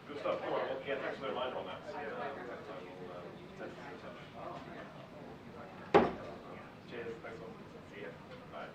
Good stuff. Cool. Well, yeah, thanks for the reminder on that. Cheers. Thanks all. See ya. Bye.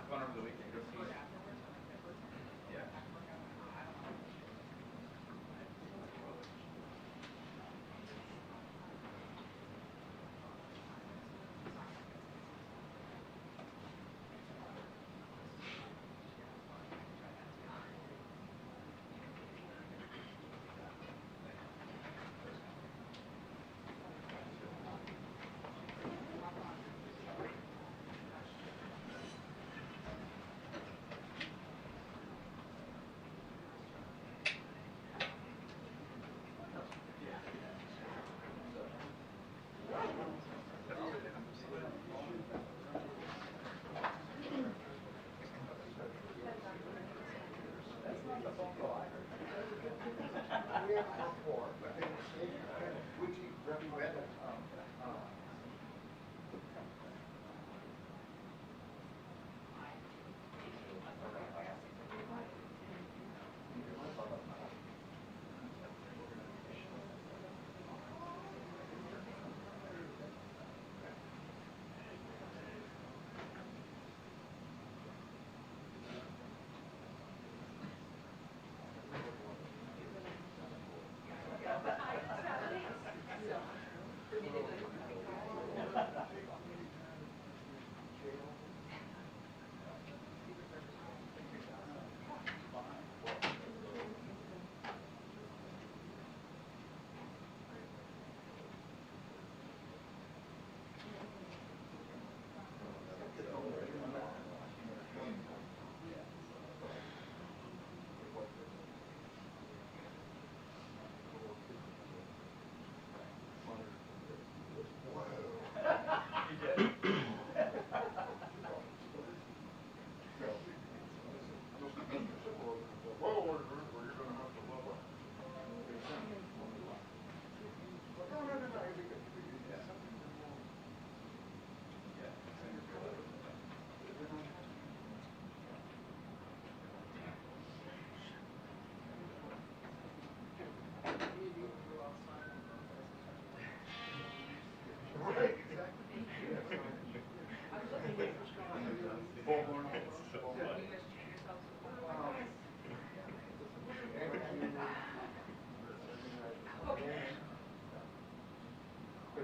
Fun over the weekend. Good to see you. Yeah.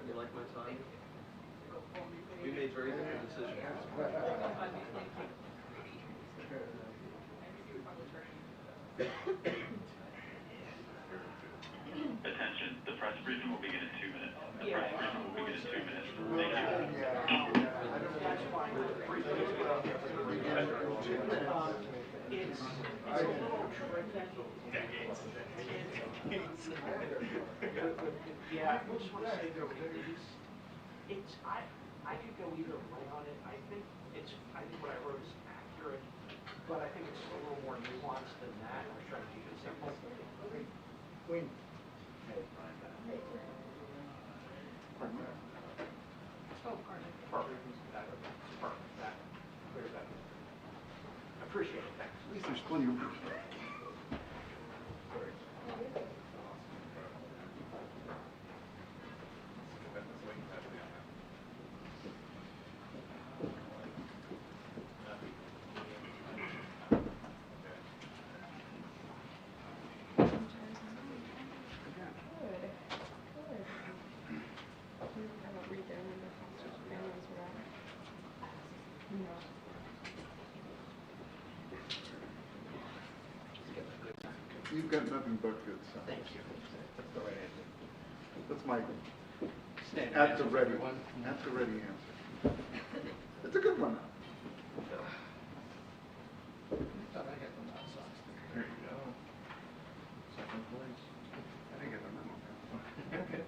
You like my time? We made very different decisions. Attention, the press briefing will begin in 2 minutes. The press briefing will begin in 2 minutes. Thank you. It's a little tricky. Yeah, I just want to say though, I could go either way on it. I think what I wrote is accurate, but I think it's a little more nuanced than that. I was trying to keep it simple. Wayne. Oh, perfect. Perfect. That clears that. I appreciate it. Thanks. At least there's plenty of room. You've got nothing but good stuff. Thank you. That's the right answer. That's my Standard at the answer, ready everyone. at the ready answer. It's a good one. Thought I had them outside. There you go. Second place. I didn't get the memo. Okay.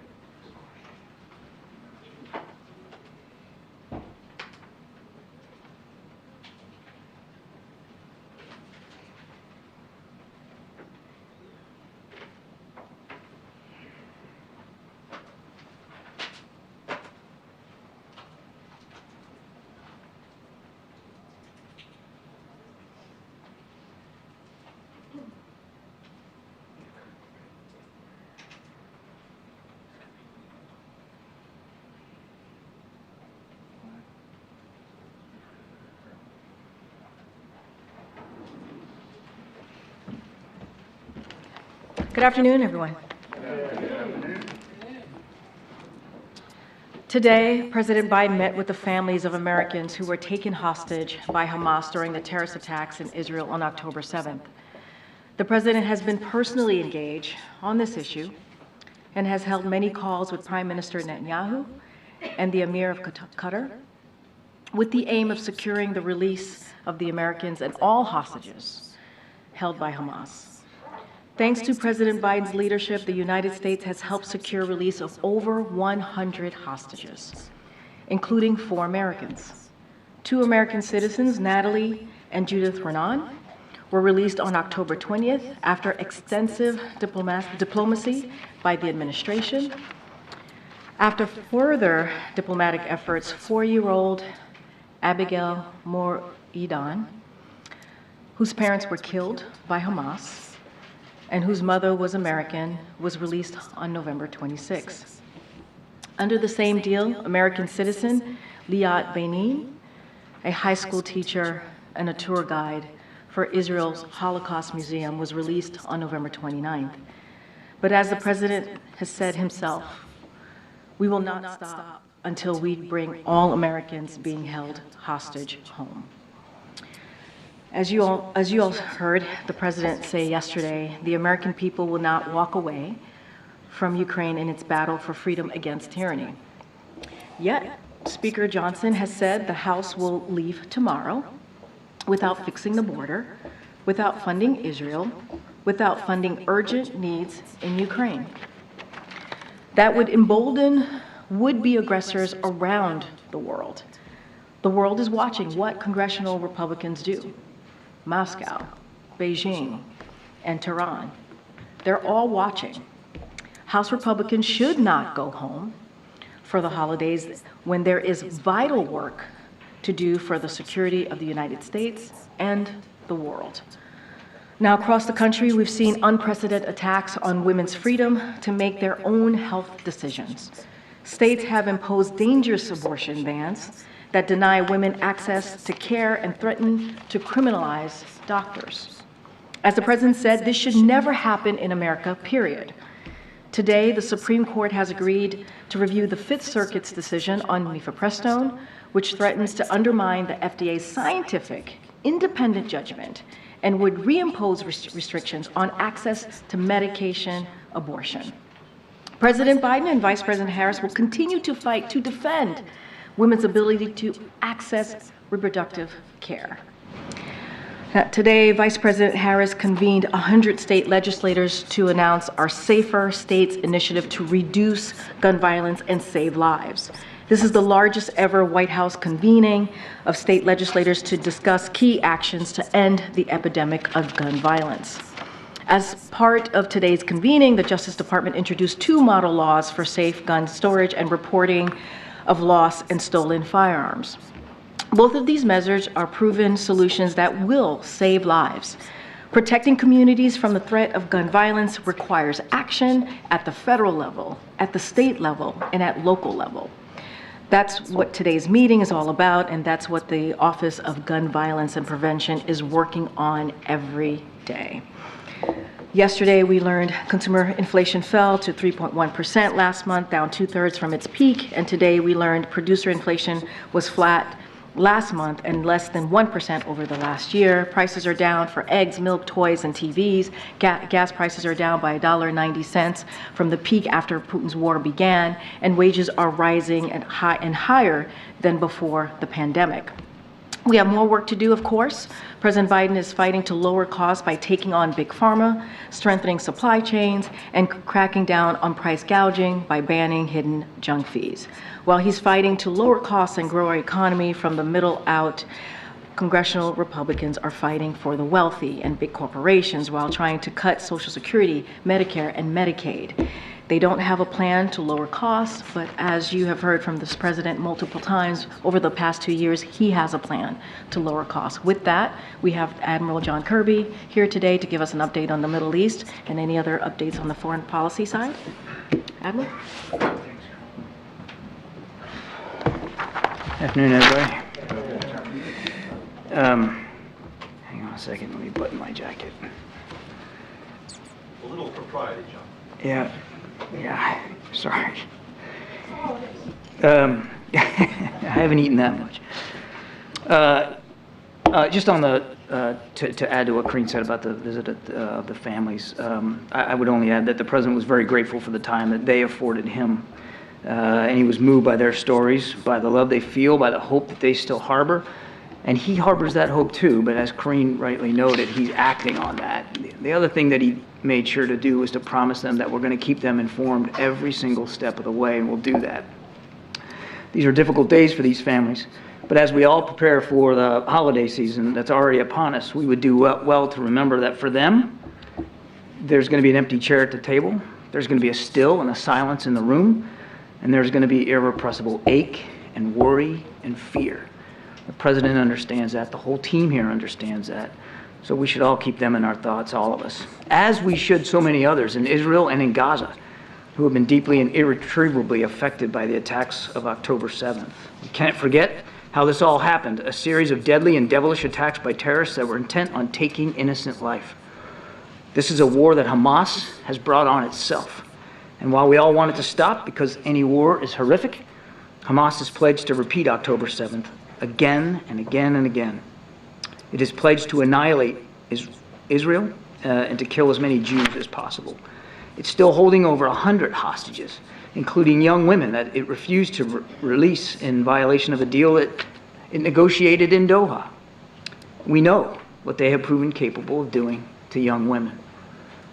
Good afternoon, everyone. Today, President Biden met with the families of Americans who were taken hostage by Hamas during the terrorist attacks in Israel on October 7th. The president has been personally engaged on this issue and has held many calls with Prime Minister Netanyahu and the Emir of Qatar with the aim of securing the release of the Americans and all hostages held by Hamas. Thanks to President Biden's leadership, the United States has helped secure release of over 100 hostages, including 4 Americans. 2 American citizens, Natalie and Judith Renan, were released on October 20th after extensive diplomacy by the administration. After further diplomatic efforts, 4-year-old Abigail Mor-Idan, whose parents were killed by Hamas, and whose mother was American, was released on November 26. Under the same deal, American citizen Liat Benin, a high school teacher and a tour guide for Israel's Holocaust Museum, was released on November 29th. But as the president has said himself, we will not stop until we bring all Americans being held hostage home. As you all heard the president say yesterday, the American people will not walk away from Ukraine in its battle for freedom against tyranny. Yet, Speaker Johnson has said the House will leave tomorrow without fixing the border, without funding Israel, without funding urgent needs in Ukraine. That would embolden would-be aggressors around the world. The world is watching what congressional Republicans do. Moscow, Beijing, and Tehran. They're all watching. House Republicans should not go home for the holidays when there is vital work to do for the security of the United States and the world. Now, across the country, we've seen unprecedented attacks on women's freedom to make their own health decisions. States have imposed dangerous abortion bans that deny women access to care and threaten to criminalize doctors. As the president said, this should never happen in America, period. Today, the Supreme Court has agreed to review the Fifth Circuit's decision on mifepristone, which threatens to undermine the FDA's scientific, independent judgment and would reimpose restrictions on access to medication abortion. President Biden and Vice President Harris will continue to fight to defend women's ability to access reproductive care. Now, today, Vice President Harris convened 100 state legislators to announce our Safer States initiative to reduce gun violence and save lives. This is the largest ever White House convening of state legislators to discuss key actions to end the epidemic of gun violence. As part of today's convening, the Justice Department introduced 2 model laws for safe gun storage and reporting of lost and stolen firearms. Both of these measures are proven solutions that will save lives. Protecting communities from the threat of gun violence requires action at the federal level, at the state level, and at local level. That's what today's meeting is all about, and that's what the Office of Gun Violence and Prevention is working on every day. Yesterday, we learned consumer inflation fell to 3.1% last month, down 2/3 from its peak, and today we learned producer inflation was flat last month and less than 1% over the last year. Prices are down for eggs, milk, toys, and TVs. Gas prices are down by $1.90 from the peak after Putin's war began, and wages are rising and higher than before the pandemic. We have more work to do, of course. President Biden is fighting to lower costs by taking on big pharma, strengthening supply chains, and cracking down on price gouging by banning hidden junk fees. While he's fighting to lower costs and grow our economy from the middle out, congressional Republicans are fighting for the wealthy and big corporations while trying to cut Social Security, Medicare, and Medicaid. They don't have a plan to lower costs, but as you have heard from this president multiple times over the past 2 years, he has a plan to lower costs. With that, we have Admiral John Kirby here today to give us an update on the Middle East and any other updates on the foreign policy side. Admiral? Afternoon, everybody. Hang on a second, let me button my jacket. A little propriety, John. Yeah, sorry. I haven't eaten that much. Just on the, to add to what Karine said about the visit of the families, I would only add that the president was very grateful for the time that they afforded him. And he was moved by their stories, by the love they feel, by the hope that they still harbor. And he harbors that hope too, but as Karine rightly noted, he's acting on that. The other thing that he made sure to do was to promise them that we're going to keep them informed every single step of the way, and we'll do that. These are difficult days for these families, but as we all prepare for the holiday season that's already upon us, we would do well to remember that for them, there's going to be an empty chair at the table, there's going to be a still and a silence in the room, and there's going to be irrepressible ache and worry and fear. The president understands that. The whole team here understands that. So we should all keep them in our thoughts, all of us, as we should so many others in Israel and in Gaza who have been deeply and irretrievably affected by the attacks of October 7th. We can't forget how this all happened, a series of deadly and devilish attacks by terrorists that were intent on taking innocent life. This is a war that Hamas has brought on itself. And while we all want it to stop because any war is horrific, Hamas has pledged to repeat October 7th again and again and again. It has pledged to annihilate Israel and to kill as many Jews as possible. It's still holding over 100 hostages, including young women that it refused to release in violation of a deal that it negotiated in Doha. We know what they have proven capable of doing to young women.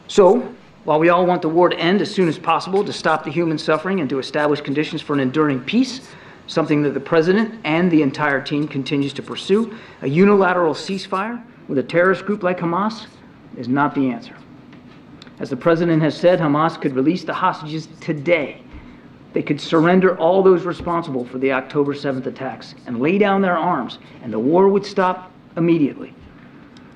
So, while we all want the war to end as soon as possible, to stop the human suffering and to establish conditions for an enduring peace, something that the president and the entire team continues to pursue, a unilateral ceasefire with a terrorist group like Hamas is not the answer. As the president has said, Hamas could release the hostages today. They could surrender all those responsible for the October 7th attacks and lay down their arms, and the war would stop immediately.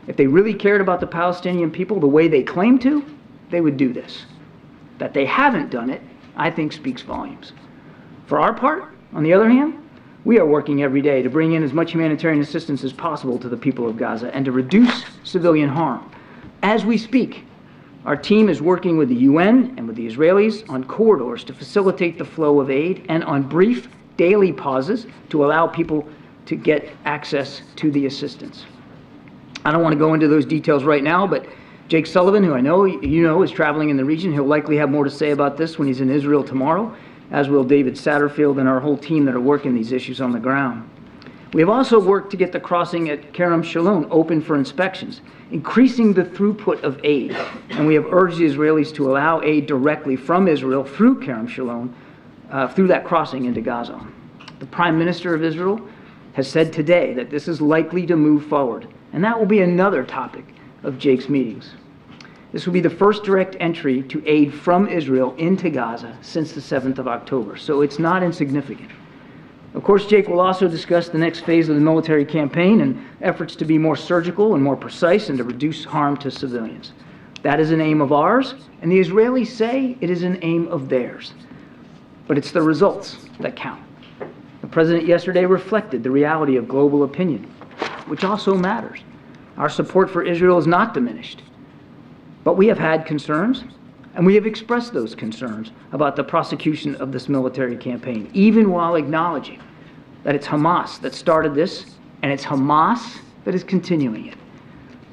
If they really cared about the Palestinian people the way they claim to, they would do this. That they haven't done it, I think, speaks volumes. For our part, on the other hand, we are working every day to bring in as much humanitarian assistance as possible to the people of Gaza and to reduce civilian harm. As we speak, Our team is working with the UN and with the Israelis on corridors to facilitate the flow of aid and on brief daily pauses to allow people to get access to the assistance. I don't want to go into those details right now, but Jake Sullivan, who I know you know is traveling in the region, he'll likely have more to say about this when he's in Israel tomorrow, as will David Satterfield and our whole team that are working these issues on the ground. We have also worked to get the crossing at Kerem Shalom open for inspections, increasing the throughput of aid, and we have urged the Israelis to allow aid directly from Israel through Kerem Shalom, through that crossing into Gaza. The Prime Minister of Israel has said today that this is likely to move forward, and that will be another topic of Jake's meetings. This will be the first direct entry to aid from Israel into Gaza since the 7th of October, so it's not insignificant. Of course, Jake will also discuss the next phase of the military campaign and efforts to be more surgical and more precise and to reduce harm to civilians. That is an aim of ours, and the Israelis say it is an aim of theirs. But it's the results that count. The President yesterday reflected the reality of global opinion, which also matters. Our support for Israel is not diminished, but we have had concerns, and we have expressed those concerns about the prosecution of this military campaign, even while acknowledging that it's Hamas that started this, and it's Hamas that is continuing it.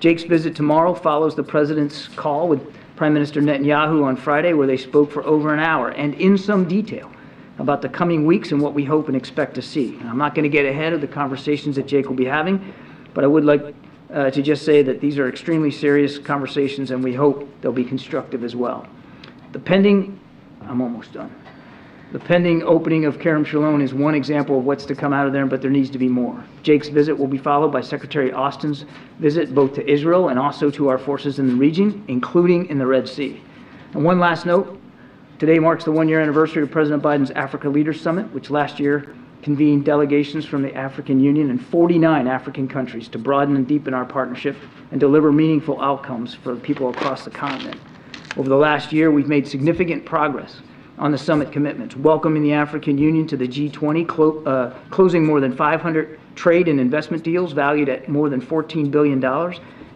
Jake's visit tomorrow follows the President's call with Prime Minister Netanyahu on Friday, where they spoke for over an hour, and in some detail, about the coming weeks and what we hope and expect to see. And I'm not going to get ahead of the conversations that Jake will be having, but I would like to just say that these are extremely serious conversations, and we hope they'll be constructive as well. I'm almost done. The pending opening of Kerem Shalom is one example of what's to come out of there, but there needs to be more. Jake's visit will be followed by Secretary Austin's visit both to Israel and also to our forces in the region, including in the Red Sea. And one last note, today marks the one-year anniversary of President Biden's Africa Leaders Summit, which last year convened delegations from the African Union and 49 African countries to broaden and deepen our partnership and deliver meaningful outcomes for people across the continent. Over the last year, we've made significant progress on the summit commitments, welcoming the African Union to the G20, closing more than 500 trade and investment deals valued at more than $14 billion,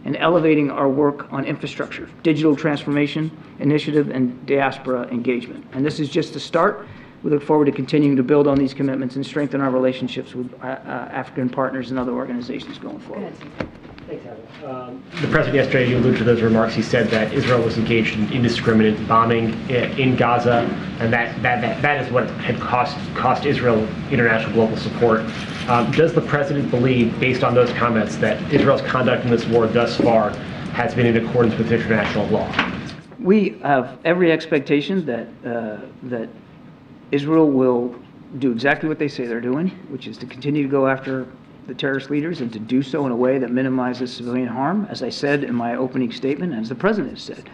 and elevating our work on infrastructure, digital transformation initiative, and diaspora engagement. And this is just the start. We look forward to continuing to build on these commitments and strengthen our relationships with African partners and other organizations going forward. Thanks, Adam. The President yesterday, you alluded to those remarks. He said that Israel was engaged in indiscriminate bombing in Gaza, and that is what had cost Israel international global support. Does the President believe, based on those comments, that Israel's conduct in this war thus far has been in accordance with international law? We have every expectation that Israel will do exactly what they say they're doing, which is to continue to go after the terrorist leaders and to do so in a way that minimizes civilian harm, as I said in my opening statement, as the President said.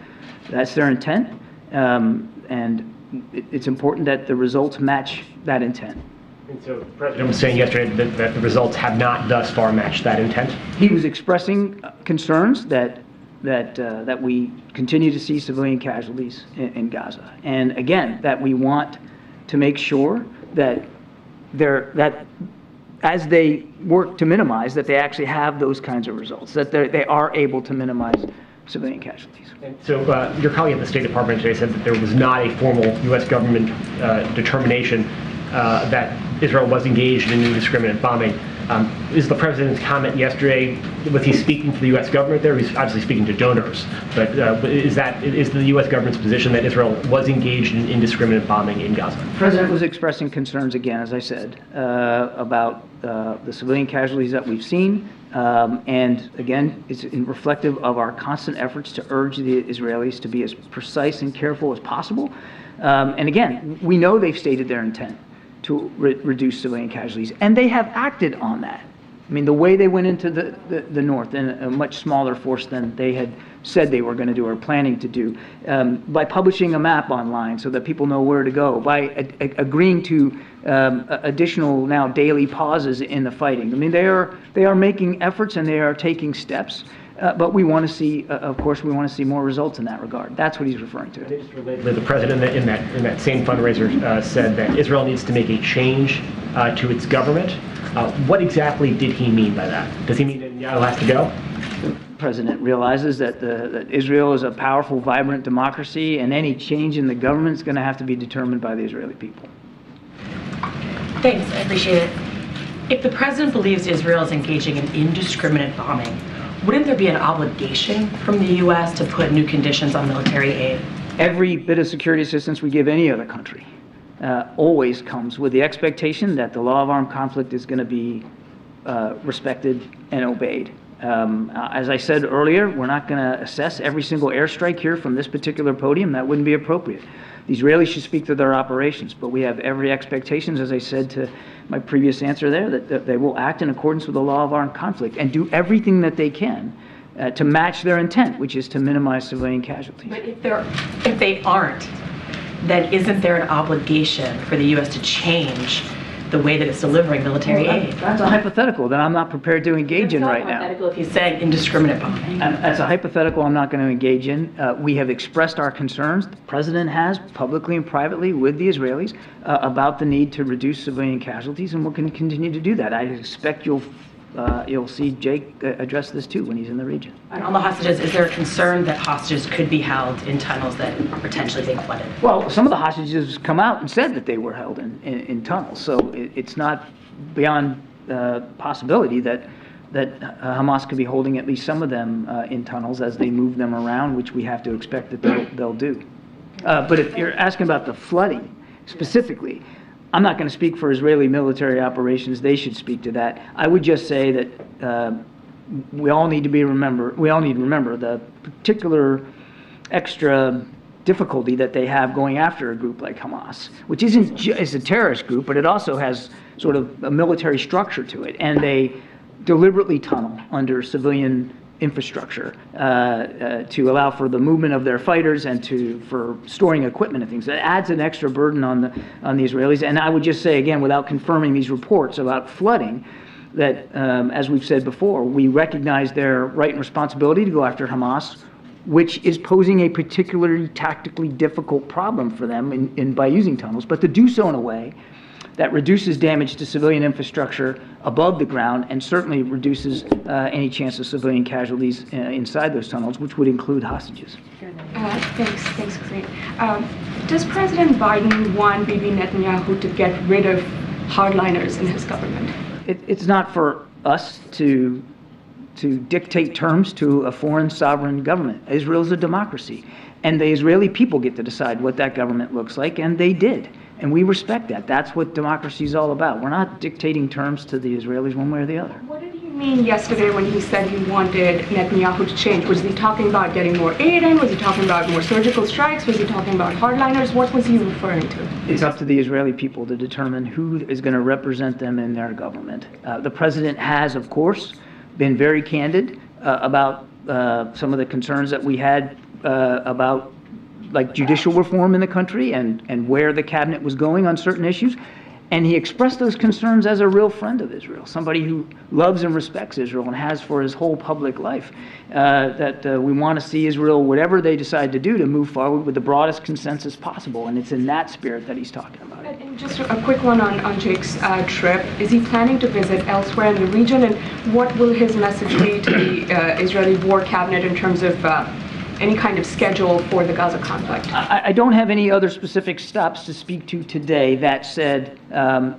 That's their intent, and it's important that the results match that intent. And so the President was saying yesterday that the results have not thus far matched that intent? He was expressing concerns that we continue to see civilian casualties in Gaza. And again, that we want to make sure that as they work to minimize, that they actually have those kinds of results, that they are able to minimize civilian casualties. And so your colleague at the State Department today said that there was not a formal U.S. government determination that Israel was engaged in indiscriminate bombing. Is the President's comment yesterday, was he speaking to the U.S. government there? He's obviously speaking to donors, but is the U.S. government's position that Israel was engaged in indiscriminate bombing in Gaza? The President was expressing concerns again, as I said, about the civilian casualties that we've seen, and again, it's reflective of our constant efforts to urge the Israelis to be as precise and careful as possible. And again, we know they've stated their intent to reduce civilian casualties, and they have acted on that. I mean, the way they went into the north in a much smaller force than they had said they were going to do or planning to do, by publishing a map online so that people know where to go, by agreeing to additional now daily pauses in the fighting. I mean, they are making efforts and they are taking steps. But we want to see, of course, we want to see more results in that regard. That's what he's referring to. The President in that same fundraiser said that Israel needs to make a change to its government. What exactly did he mean by that? Does he mean Netanyahu has to go? president realizes that that Israel is a powerful, vibrant democracy, and any change in the government is going to have to be determined by the Israeli people. Thanks, I appreciate it. If the president believes Israel is engaging in indiscriminate bombing, wouldn't there be an obligation from the U.S. to put new conditions on military aid? Every bit of security assistance we give any other country always comes with the expectation that the law of armed conflict is going to be respected and obeyed. As I said earlier, we're not going to assess every single airstrike here from this particular podium. That wouldn't be appropriate. The Israelis should speak to their operations, but we have every expectation, as I said to my previous answer there, that they will act in accordance with the law of armed conflict and do everything that they can to match their intent, which is to minimize civilian casualties. But if they aren't, then isn't there an obligation for the U.S. to change the way that it's delivering military aid? That's a hypothetical that I'm not prepared to engage in right now. Hypothetical if he's saying indiscriminate bombing. That's a hypothetical I'm not going to engage in. We have expressed our concerns, the president has, publicly and privately with the Israelis, about the need to reduce civilian casualties, and we're going to continue to do that. I expect you'll see Jake address this too when he's in the region. And on the hostages, is there a concern that hostages could be held in tunnels that are potentially being flooded? Well, some of the hostages come out and said that they were held in tunnels, so it's not beyond possibility that Hamas could be holding at least some of them in tunnels as they move them around, which we have to expect that they'll do. But if you're asking about the flooding specifically, I'm not going to speak for Israeli military operations. They should speak to that. I would just say that we all need to remember the particular extra difficulty that they have going after a group like Hamas, which isn't just a terrorist group, but it also has sort of a military structure to it, and they deliberately tunnel under civilian infrastructure to allow for the movement of their fighters and for storing equipment and things. That adds an extra burden on the Israelis. And I would just say again, without confirming these reports about flooding, that as we've said before, we recognize their right and responsibility to go after Hamas, which is posing a particularly tactically difficult problem for them by using tunnels, but to do so in a way that reduces damage to civilian infrastructure above the ground and certainly reduces any chance of civilian casualties inside those tunnels, which would include hostages. Thanks, Karine. Does President Biden want Bibi Netanyahu to get rid of hardliners in his government? It's not for us to dictate terms to a foreign sovereign government. Israel is a democracy, and the Israeli people get to decide what that government looks like, and they did. And we respect that. That's what democracy is all about. We're not dictating terms to the Israelis one way or the other. What did he mean yesterday when he said he wanted Netanyahu to change? Was he talking about getting more aid in? Was he talking about more surgical strikes? Was he talking about hardliners? What was he referring to? It's up to the Israeli people to determine who is going to represent them in their government. The president has, of course, been very candid about some of the concerns that we had about like judicial reform in the country and where the cabinet was going on certain issues. And he expressed those concerns as a real friend of Israel, somebody who loves and respects Israel and has for his whole public life, that we want to see Israel, whatever they decide to do, to move forward with the broadest consensus possible. And it's in that spirit that he's talking about it. And just a quick one on Jake's trip. Is he planning to visit elsewhere in the region? And what will his message be to the Israeli war cabinet in terms of any kind of schedule for the Gaza conflict? I don't have any other specific stops to speak to today. That said,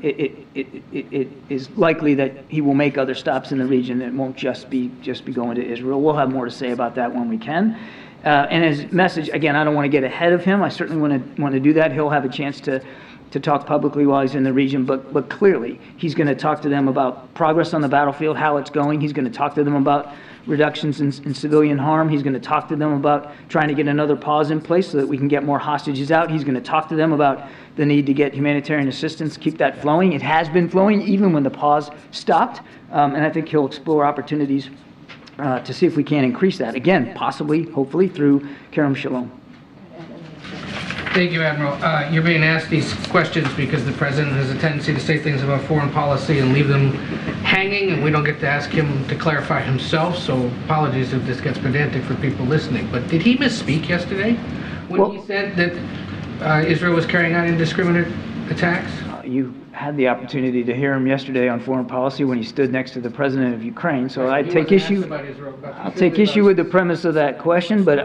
it is likely that he will make other stops in the region. It won't just be going to Israel. We'll have more to say about that when we can. And his message, again, I don't want to get ahead of him. I certainly want to do that. He'll have a chance to talk publicly while he's in the region, but clearly he's going to talk to them about progress on the battlefield, how it's going. He's going to talk to them about reductions in civilian harm. He's going to talk to them about trying to get another pause in place so that we can get more hostages out. He's going to talk to them about the need to get humanitarian assistance, keep that flowing. It has been flowing even when the pause stopped, and I think he'll explore opportunities to see if we can increase that. Again, possibly, hopefully, through Kerem Shalom. Thank you, Admiral. You're being asked these questions because the President has a tendency to say things about foreign policy and leave them hanging, and we don't get to ask him to clarify himself, so apologies if this gets pedantic for people listening. But did he misspeak yesterday when he said that Israel was carrying out indiscriminate attacks? you had the opportunity to hear him yesterday on foreign policy when he stood next to the president of Ukraine. So I take issue. I'll take issue with the premise of that question, but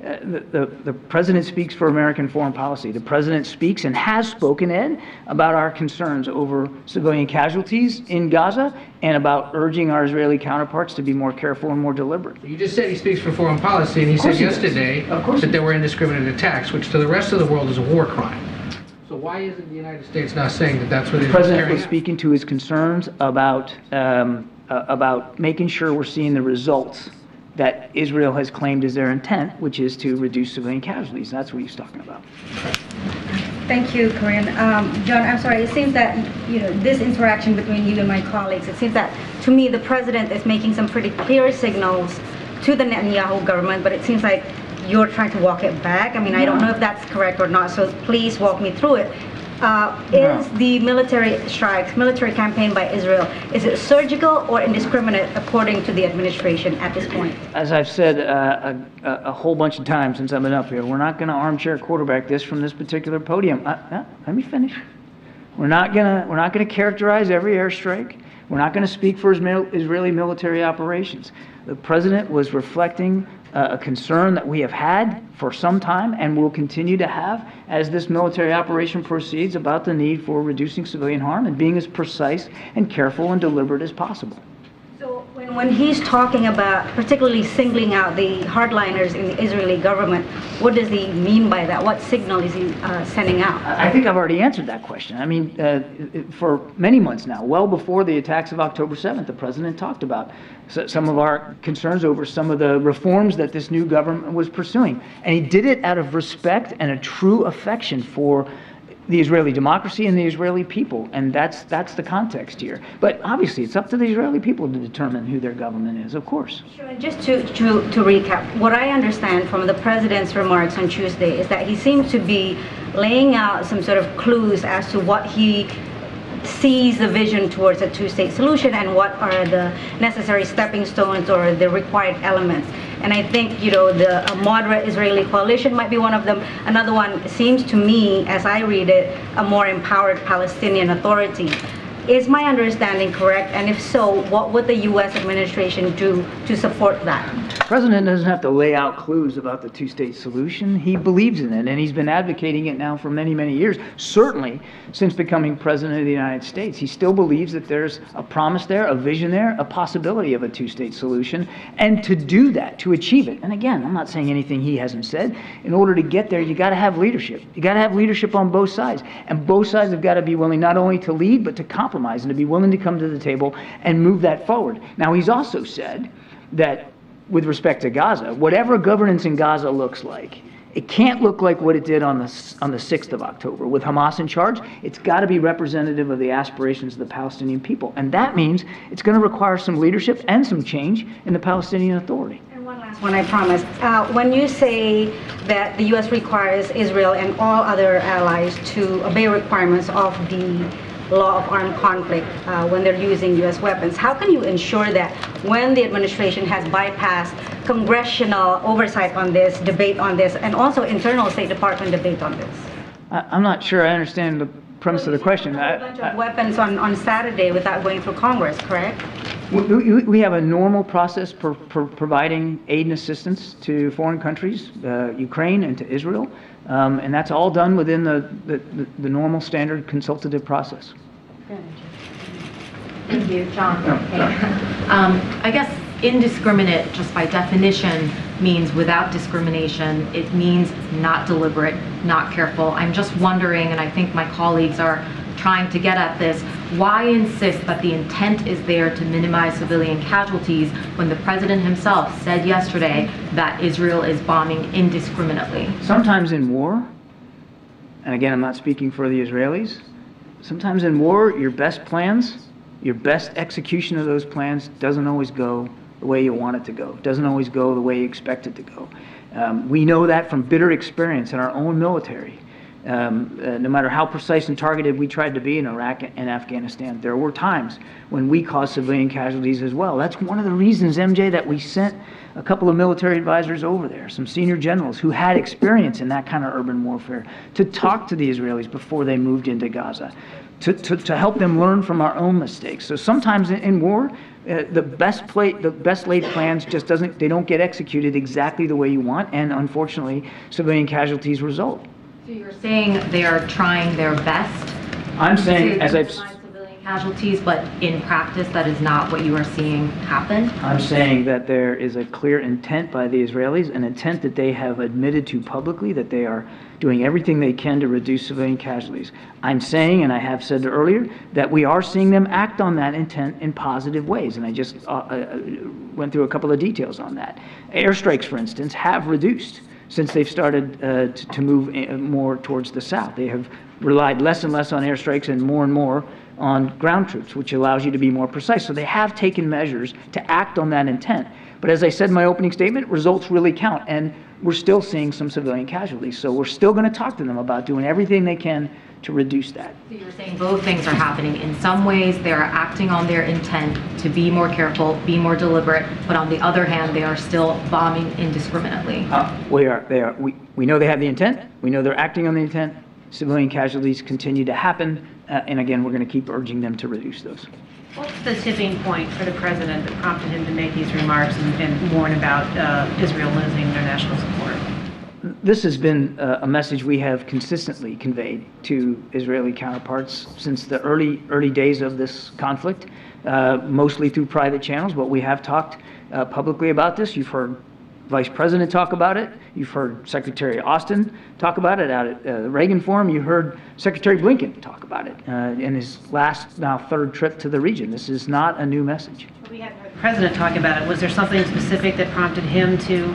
the president speaks for American foreign policy. The president speaks and has spoken, Ed, about our concerns over civilian casualties in Gaza and about urging our Israeli counterparts to be more careful and more deliberate. You just said he speaks for foreign policy, and he said yesterday that there were indiscriminate attacks, which to the rest of the world is a war crime. So why isn't the United States now saying that that's what the president was speaking to his concerns about making sure we're seeing the results that Israel has claimed is their intent, which is to reduce civilian casualties. That's what he's talking about. Thank you, Karine. John, I'm sorry. It seems that this interaction between you and my colleagues. It seems that to me the president is making some pretty clear signals to the Netanyahu government, but it seems like you're trying to walk it back. I mean, I don't know if that's correct or not. So please walk me through it. Is the military strikes, military campaign by Israel, is it surgical or indiscriminate according to the administration at this point? As I've said a whole bunch of times since I've been up here, we're not going to armchair quarterback this from this particular podium. Let me finish. We're not going to characterize every airstrike. We're not going to speak for Israeli military operations. The president was reflecting a concern that we have had for some time and will continue to have as this military operation proceeds about the need for reducing civilian harm and being as precise and careful and deliberate as possible. So when he's talking about particularly singling out the hardliners in the Israeli government, what does he mean by that? What signal is he sending out? I think I've already answered that question. I mean, for many months now, well before the attacks of October 7th, the president talked about some of our concerns over some of the reforms that this new government was pursuing. And he did it out of respect and a true affection for the Israeli democracy and the Israeli people. And that's the context here. But obviously, it's up to the Israeli people to determine who their government is, of course. Sure. And just to recap, what I understand from the president's remarks on Tuesday is that he seems to be laying out some sort of clues as to what he sees the vision towards a two-state solution and what are the necessary stepping stones or the required elements. And I think, the moderate Israeli coalition might be one of them. Another one seems to me, as I read it, a more empowered Palestinian Authority. Is my understanding correct? And if so, what would the U.S. administration do to support that? The president doesn't have to lay out clues about the two-state solution. He believes in it, and he's been advocating it now for many, many years, certainly since becoming president of the United States. He still believes that there's a promise there, a vision there, a possibility of a two-state solution, and to do that, to achieve it. And again, I'm not saying anything he hasn't said. In order to get there, you got to have leadership. You got to have leadership on both sides, and both sides have got to be willing not only to lead, but to compromise and to be willing to come to the table and move that forward. Now, he's also said that with respect to Gaza, whatever governance in Gaza looks like, it can't look like what it did on the 6th of October with Hamas in charge. It's got to be representative of the aspirations of the Palestinian people. And that means it's going to require some leadership and some change in the Palestinian Authority. And one last one, I promise. When you say that the U.S. requires Israel and all other allies to obey requirements of the law of armed conflict when they're using U.S. weapons, how can you ensure that when the administration has bypassed congressional oversight on this, debate on this, and also internal State Department debate on this? I'm not sure I understand the premise of the question. A bunch of weapons on Saturday without going through Congress, correct? We have a normal process for providing aid and assistance to foreign countries, Ukraine and to Israel, and that's all done within the normal standard consultative process. Thank you, John. I guess indiscriminate, just by definition, means without discrimination. It means not deliberate, not careful. I'm just wondering, and I think my colleagues are trying to get at this, why insist that the intent is there to minimize civilian casualties when the president himself said yesterday that Israel is bombing indiscriminately? Sometimes in war, and again, I'm not speaking for the Israelis, sometimes in war, your best plans, your best execution of those plans doesn't always go the way you want it to go. It doesn't always go the way you expect it to go. We know that from bitter experience in our own military. No matter how precise and targeted we tried to be in Iraq and Afghanistan, there were times when we caused civilian casualties as well. That's one of the reasons, MJ, that we sent a couple of military advisors over there, some senior generals who had experience in that kind of urban warfare, to talk to the Israelis before they moved into Gaza. to help them learn from our own mistakes. So sometimes in war, the best laid plans just they don't get executed exactly the way you want, and unfortunately, civilian casualties result. So you're saying they are trying their best? I'm saying, as I've civilian casualties, but in practice, that is not what you are seeing happen? I'm saying that there is a clear intent by the Israelis, an intent that they have admitted to publicly, that they are doing everything they can to reduce civilian casualties. I'm saying, and I have said earlier, that we are seeing them act on that intent in positive ways, and I just went through a couple of details on that. Airstrikes, for instance, have reduced since they've started to move more towards the south. They have relied less and less on airstrikes and more on ground troops, which allows you to be more precise. So they have taken measures to act on that intent. But as I said in my opening statement, results really count, and we're still seeing some civilian casualties. So we're still going to talk to them about doing everything they can to reduce that. So you're saying both things are happening. In some ways, they are acting on their intent to be more careful, be more deliberate, but on the other hand, they are still bombing indiscriminately. We know they have the intent. We know they're acting on the intent. Civilian casualties continue to happen. And again, we're going to keep urging them to reduce those. What's the tipping point for the president that prompted him to make these remarks and warn about Israel losing their national support? This has been a message we have consistently conveyed to Israeli counterparts since the early days of this conflict, mostly through private channels, but we have talked publicly about this. You've heard Vice President talk about it. You've heard Secretary Austin talk about it out at the Reagan Forum. You heard Secretary Blinken talk about it in his now third trip to the region. This is not a new message. We hadn't heard the president talk about it. Was there something specific that prompted him to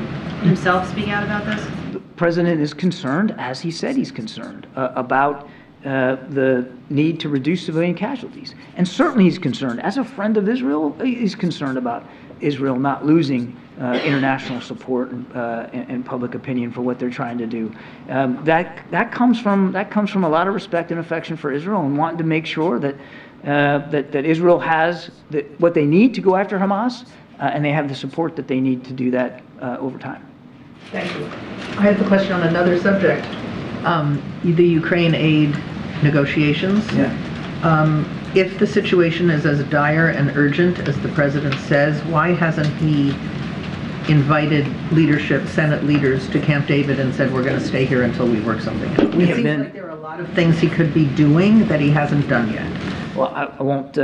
himself speak out about this? The president is concerned, as he said he's concerned, about the need to reduce civilian casualties. And certainly he's concerned. As a friend of Israel, he's concerned about Israel not losing international support and public opinion for what they're trying to do. That comes from a lot of respect and affection for Israel, and wanting to make sure that that Israel has what they need to go after Hamas, and they have the support that they need to do that over time. Thank you. I have a question on another subject. The Ukraine aid negotiations. Yeah. If the situation is as dire and urgent as the president says, why hasn't he invited leadership, Senate leaders, to Camp David and said, we're going to stay here until we work something out? It seems like there are a lot of things he could be doing that he hasn't done yet. Well, I won't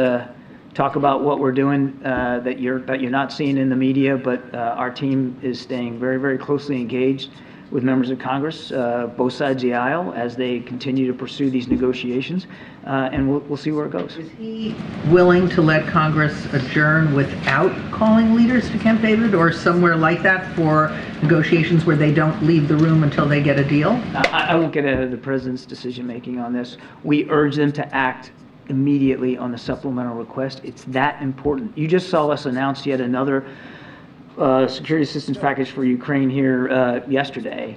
talk about what we're doing that you're not seeing in the media, but our team is staying very, very closely engaged with members of Congress, both sides of the aisle, as they continue to pursue these negotiations, and we'll see where it goes. Is he willing to let Congress adjourn without calling leaders to Camp David, or somewhere like that for negotiations where they don't leave the room until they get a deal? I won't get ahead of the president's decision-making on this. We urge them to act immediately on the supplemental request. It's that important. You just saw us announce yet another security assistance package for Ukraine here yesterday.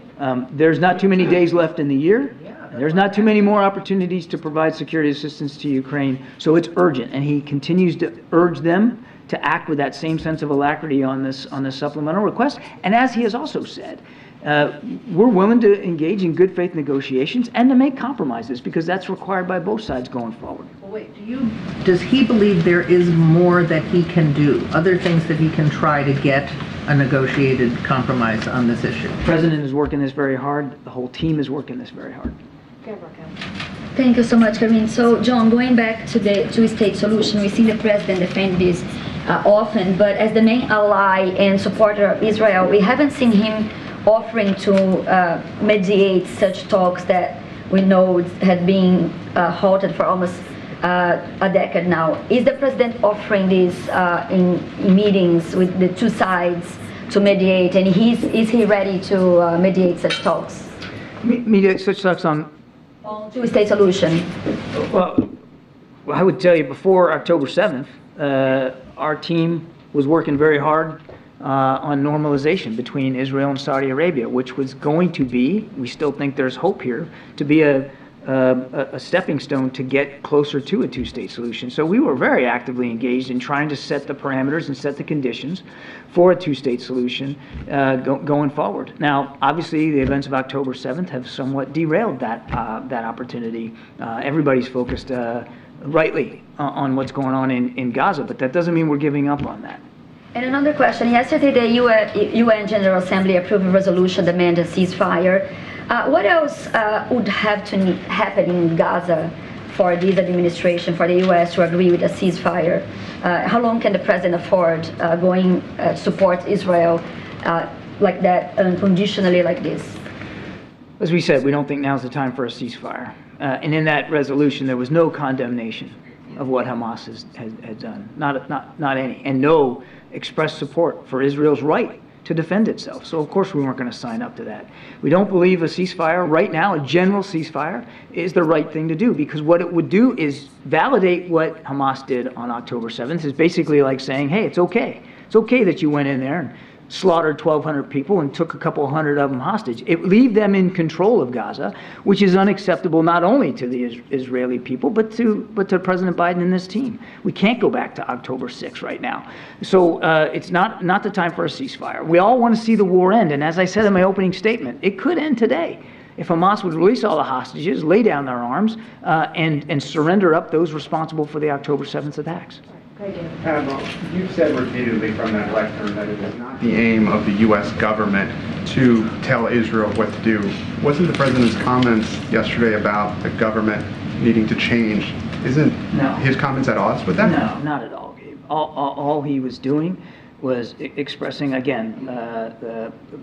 There's not too many days left in the year. There's not too many more opportunities to provide security assistance to Ukraine, so it's urgent, and he continues to urge them to act with that same sense of alacrity on this supplemental request. And as he has also said, we're willing to engage in good faith negotiations and to make compromises, because that's required by both sides going forward. Well, wait, does he believe there is more that he can do, other things that he can try to get a negotiated compromise on this issue? The president is working this very hard. The whole team is working this very hard. Thank you so much, Karine. So, John, going back to the two-state solution, we see the president defend this often, but as the main ally and supporter of Israel, we haven't seen him offering to mediate such talks that we know had been halted for almost a decade now. Is the president offering this in meetings with the two sides to mediate, and is he ready to mediate such talks? Mediate such talks on two-state solution? Well, I would tell you, before October 7th, our team was working very hard on normalization between Israel and Saudi Arabia, which was going to be, we still think there's hope here, to be a stepping stone to get closer to a two-state solution. So we were very actively engaged in trying to set the parameters and set the conditions for a two-state solution going forward. Now, obviously, the events of October 7th have somewhat derailed that opportunity. Everybody's focused rightly on what's going on in Gaza, but that doesn't mean we're giving up on that. And another question. Yesterday, the UN General Assembly approved a resolution demanding a ceasefire. What else would have to happen in Gaza for this administration, for the U.S. to agree with a ceasefire? How long can the president afford going support Israel like that, unconditionally like this? As we said, we don't think now's the time for a ceasefire. And in that resolution, there was no condemnation of what Hamas has done, not any, and no expressed support for Israel's right to defend itself. So of course we weren't going to sign up to that. We don't believe a ceasefire right now, a general ceasefire, is the right thing to do, because what it would do is validate what Hamas did on October 7th. It's basically like saying, hey, it's okay. It's okay that you went in there and slaughtered 1,200 people and took a couple hundred of them hostage. It leave them in control of Gaza, which is unacceptable not only to the Israeli people, but to President Biden and this team. We can't go back to October 6th right now. So it's not the time for a ceasefire. We all want to see the war end, and as I said in my opening statement, it could end today if Hamas would release all the hostages, lay down their arms, and surrender up those responsible for the October 7th attacks. Admiral, you've said repeatedly from that lectern that it is not the aim of the U.S. government to tell Israel what to do. Wasn't the President's comments yesterday about the government needing to change, isn't his comments at odds with that? No, not at all, Gabe. All he was doing was expressing, again,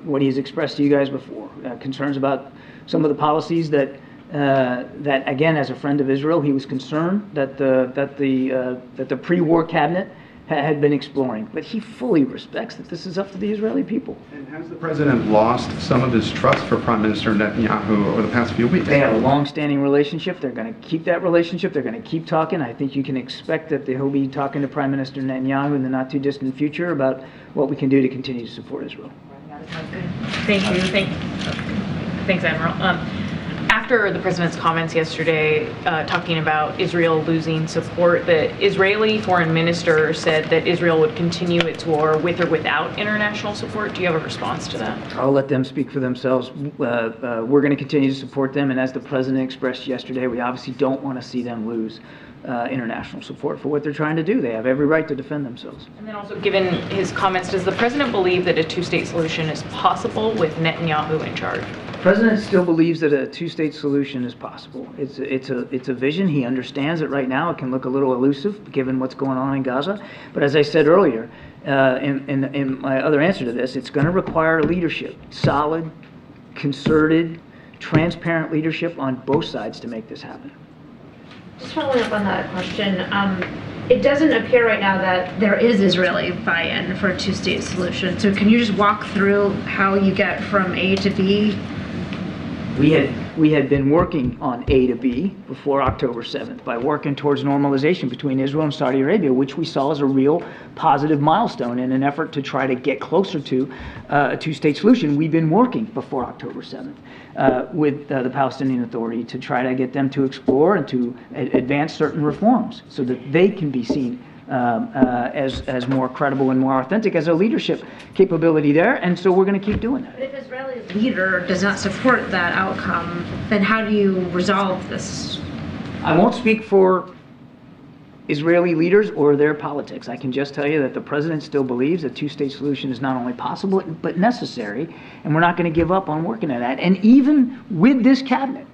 what he's expressed to you guys before, concerns about some of the policies that again, as a friend of Israel, he was concerned that the pre-war cabinet had been exploring. But he fully respects that this is up to the Israeli people. And has the President lost some of his trust for Prime Minister Netanyahu over the past few weeks? They have a long-standing relationship. They're going to keep that relationship. They're going to keep talking. I think you can expect that he'll be talking to Prime Minister Netanyahu in the not-too-distant future about what we can do to continue to support Israel. Thank you. Thanks, Admiral. After the president's comments yesterday talking about Israel losing support, the Israeli foreign minister said that Israel would continue its war with or without international support. Do you have a response to that? I'll let them speak for themselves. We're going to continue to support them, and as the president expressed yesterday, we obviously don't want to see them lose international support for what they're trying to do. They have every right to defend themselves. And then also, given his comments, does the president believe that a two-state solution is possible with Netanyahu in charge? The president still believes that a two-state solution is possible. It's a vision. He understands it right now. It can look a little elusive given what's going on in Gaza. But as I said earlier, in my other answer to this, it's going to require leadership, solid, concerted, transparent leadership on both sides to make this happen. Just following up on that question, it doesn't appear right now that there is Israeli buy-in for a two-state solution. So can you just walk through how you get from A to B? We had been working on A to B before October 7th by working towards normalization between Israel and Saudi Arabia, which we saw as a real positive milestone in an effort to try to get closer to a two-state solution. We've been working before October 7th with the Palestinian Authority to try to get them to explore and to advance certain reforms so that they can be seen as more credible and more authentic as a leadership capability there, and so we're going to keep doing that. But if Israeli's leader does not support that outcome, then how do you resolve this? I won't speak for Israeli leaders or their politics. I can just tell you that the president still believes a two-state solution is not only possible, but necessary, and we're not going to give up on working at that. And even with this cabinet,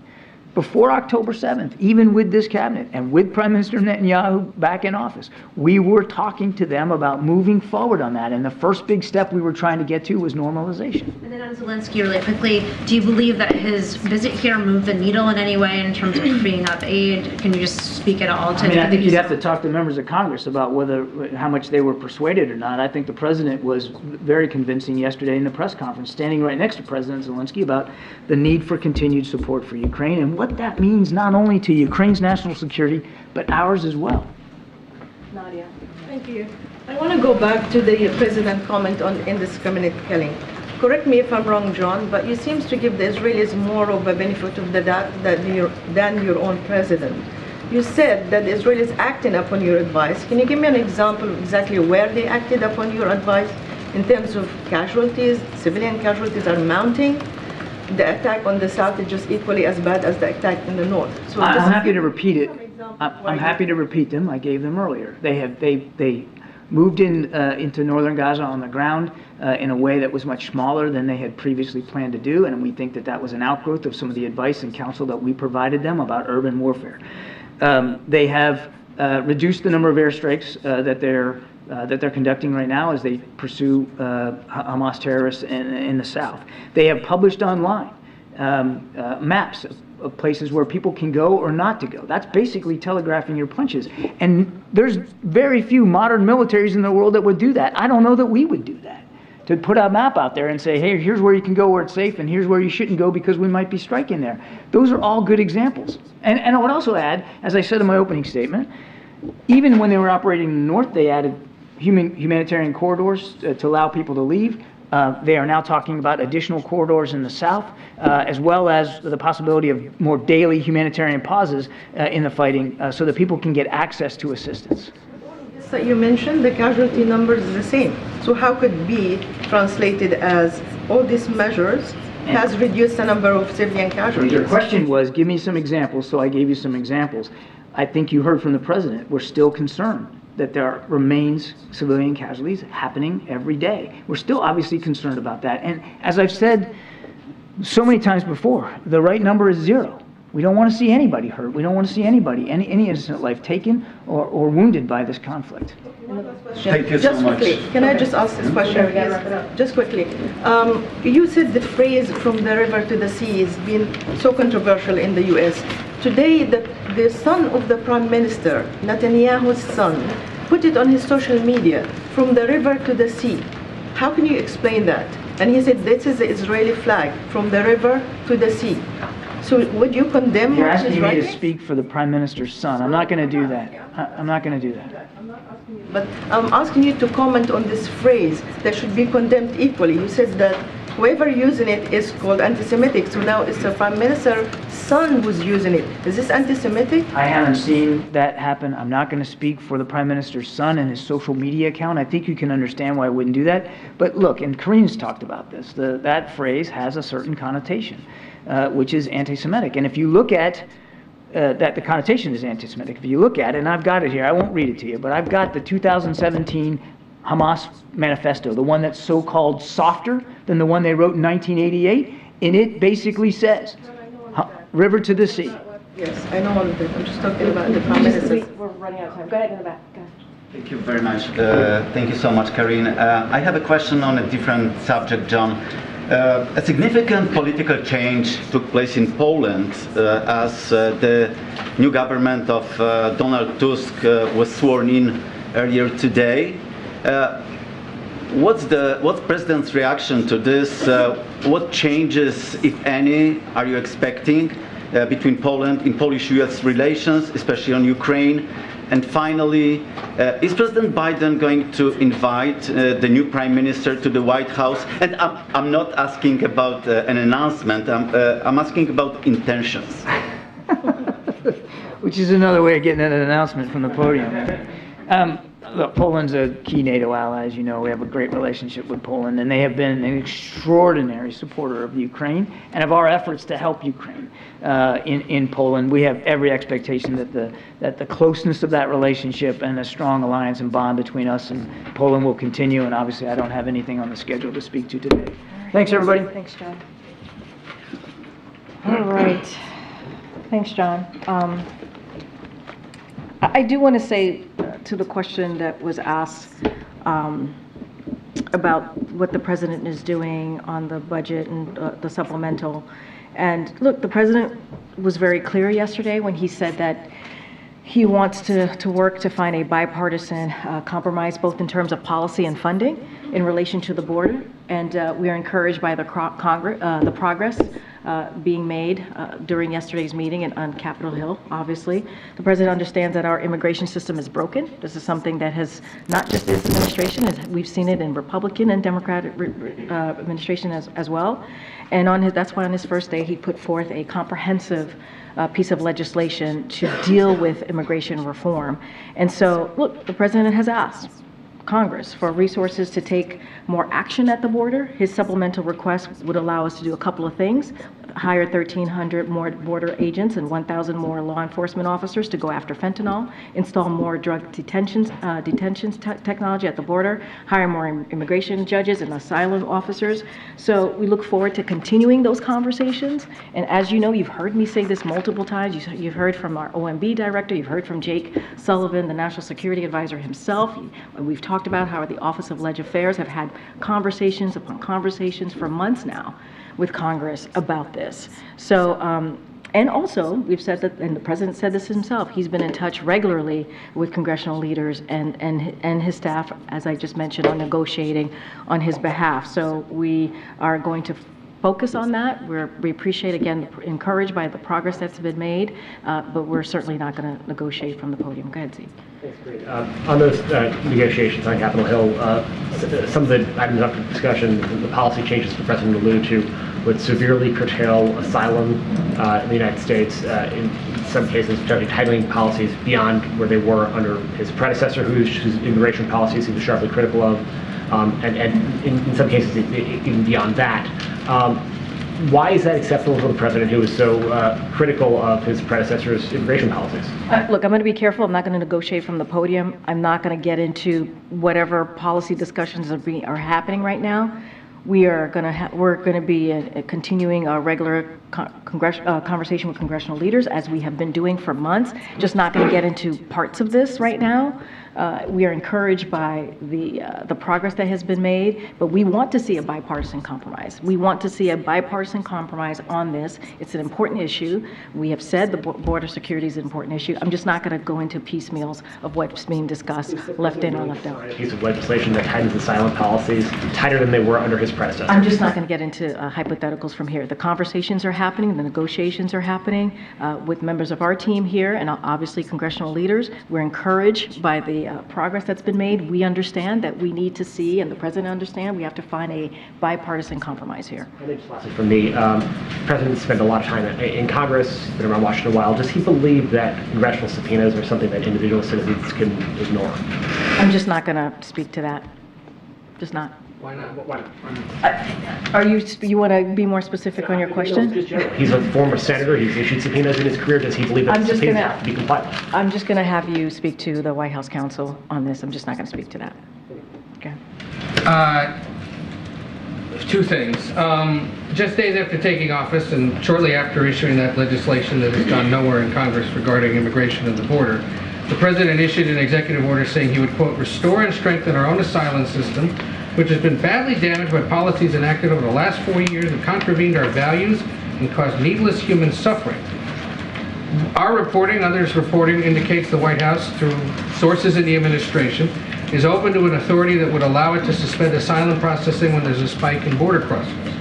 before October 7th, even with this cabinet and with Prime Minister Netanyahu back in office, we were talking to them about moving forward on that. And the first big step we were trying to get to was normalization. And then on Zelensky, really quickly, do you believe that his visit here moved the needle in any way in terms of freeing up aid? Can you just speak at all to I think you'd have to talk to members of Congress about how much they were persuaded or not. I think the president was very convincing yesterday in the press conference, standing right next to President Zelensky, about the need for continued support for Ukraine and what that means not only to Ukraine's national security, but ours as well. Nadia. Thank you. I want to go back to the president's comment on indiscriminate killing. Correct me if I'm wrong, John, but you seem to give the Israelis more of a benefit of the doubt than your own president. You said that the Israelis acted upon your advice. Can you give me an example of exactly where they acted upon your advice in terms of casualties? Civilian casualties are mounting. The attack on the south is just equally as bad as the attack in the north. So I'm happy to repeat it. I'm happy to repeat them. I gave them earlier. They moved into northern Gaza on the ground in a way that was much smaller than they had previously planned to do, and we think that that was an outgrowth of some of the advice and counsel that we provided them about urban warfare. They have reduced the number of airstrikes that they're conducting right now as they pursue Hamas terrorists in the south. They have published online maps of places where people can go or not to go. That's basically telegraphing your punches. And there's very few modern militaries in the world that would do that. I don't know that we would do that, to put a map out there and say, hey, here's where you can go where it's safe, and here's where you shouldn't go because we might be striking there. Those are all good examples. And I would also add, as I said in my opening statement, even when they were operating in the north, they added humanitarian corridors to allow people to leave. They are now talking about additional corridors in the south, as well as the possibility of more daily humanitarian pauses in the fighting so that people can get access to assistance. So you mentioned the casualty numbers is the same. So how could it be translated as all these measures has reduced the number of civilian casualties? Your question was, give me some examples, so I gave you some examples. I think you heard from the president, we're still concerned that there remains civilian casualties happening every day. We're still obviously concerned about that. And as I've said so many times before, the right number is 0. We don't want to see anybody hurt. We don't want to see anybody, any innocent life taken or wounded by this conflict. Thank you so much. Quickly, can I just ask this question, please? Just quickly. You said the phrase "from the river to the sea" has been so controversial in the U.S. Today, the son of the Prime Minister, Netanyahu's son, put it on his social media, "from the river to the sea." How can you explain that? And he said, this is the Israeli flag, "from the river to the sea." So would you condemn You're his asking me writing? to speak for the Prime Minister's son. I'm not going to do that. I'm not going to do that. But I'm asking you to comment on this phrase that should be condemned equally. You said that whoever using it is called anti-Semitic. So now it's the Prime Minister's son who's using it. Is this anti-Semitic? I haven't seen that happen. I'm not going to speak for the Prime Minister's son and his social media account. I think you can understand why I wouldn't do that. But look, and Karine's talked about this, that phrase has a certain connotation, which is anti-Semitic. And if you look at that the connotation is anti-Semitic. If you look at it, and I've got it here, I won't read it to you, but I've got the 2017 Hamas manifesto, the one that's so-called softer than the one they wrote in 1988, and it basically says, river to the sea. Yes, I know all of it. I'm just talking about the Prime Minister. We're running out of time. Go ahead in the back. Go ahead. Thank you very much. Thank you so much, Karine. I have a question on a different subject, John. A significant political change took place in Poland as the new government of Donald Tusk was sworn in earlier today. What's President's reaction to this? What changes, if any, are you expecting between Poland in Polish-US relations, especially on Ukraine? And finally, is President Biden going to invite the new Prime Minister to the White House? And I'm not asking about an announcement, I'm asking about intentions. Which is another way of getting an announcement from the podium. Look, Poland's a key NATO ally, as you know. We have a great relationship with Poland, and they have been an extraordinary supporter of Ukraine and of our efforts to help Ukraine in Poland. We have every expectation that the closeness of that relationship and a strong alliance and bond between us and Poland will continue, and obviously I don't have anything on the schedule to speak to today. Thanks, everybody. Thanks, John. All right. Thanks, John. I do want to say to the question that was asked about what the president is doing on the budget and the supplemental. And look, the president was very clear yesterday when he said that he wants to work to find a bipartisan compromise, both in terms of policy and funding in relation to the border. And we are encouraged by the progress being made during yesterday's meeting on Capitol Hill, obviously. The president understands that our immigration system is broken. This is something that has not just this administration, we've seen it in Republican and Democratic administration as well. And that's why on his first day, he put forth a comprehensive piece of legislation to deal with immigration reform. And so, look, the president has asked Congress for resources to take more action at the border. His supplemental request would allow us to do a couple of things. hire 1,300 more border agents and 1,000 more law enforcement officers to go after fentanyl, install more drug detentions technology at the border, hire more immigration judges and asylum officers. So we look forward to continuing those conversations. And as you know, you've heard me say this multiple times. You've heard from our OMB director, you've heard from Jake Sullivan, the National Security Advisor himself. We've talked about how the Office of Leg Affairs have had conversations upon conversations for months now with Congress about this. So, and also, we've said that, and the President said this himself, he's been in touch regularly with congressional leaders and his staff, as I just mentioned, on negotiating on his behalf. So we are going to focus on that. We appreciate, again, encouraged by the progress that's been made, but we're certainly not going to negotiate from the podium. Go ahead, Zeke. Thanks, great. On those negotiations on Capitol Hill, some of the items up for discussion, the policy changes the President alluded to, would severely curtail asylum in the United States, in some cases titling policies beyond where they were under his predecessor, whose immigration policies he was sharply critical of, and in some cases even beyond that. Why is that acceptable for the President, who was so critical of his predecessor's immigration policies? Look, I'm going to be careful. I'm not going to negotiate from the podium. I'm not going to get into whatever policy discussions are happening right now. We're going to be continuing our regular conversation with congressional leaders, as we have been doing for months. Just not going to get into parts of this right now. We are encouraged by the progress that has been made, but we want to see a bipartisan compromise. We want to see a bipartisan compromise on this. It's an important issue. We have said the border security is an important issue. I'm just not going to go into piecemeals of what's being discussed, left in or left out. A piece of legislation that tightens asylum policies tighter than they were under his predecessor. I'm just not going to get into hypotheticals from here. The conversations are happening, the negotiations are happening with members of our team here and obviously congressional leaders. We're encouraged by the progress that's been made. We understand that we need to see, and the President understands, we have to find a bipartisan compromise here. And then just lastly from me, the President spent a lot of time in Congress, been around Washington a while. Does he believe that congressional subpoenas are something that individual citizens can ignore? I'm just not going to speak to that. Just not. Why not? Why not? You want to be more specific on your question? He's a former senator. He's issued subpoenas in his career. Does he believe that subpoenas have to be complied with? I'm just going to have you speak to the White House counsel on this. I'm just not going to speak to that. Okay. Two things. Just days after taking office and shortly after issuing that legislation that has gone nowhere in Congress regarding immigration and the border, the President issued an executive order saying he would, quote, restore and strengthen our own asylum system, which has been badly damaged by policies enacted over the last 4 years that contravened our values and caused needless human suffering. Our reporting, others' reporting, indicates the White House, through sources in the administration, is open to an authority that would allow it to suspend asylum processing when there's a spike in border crossings.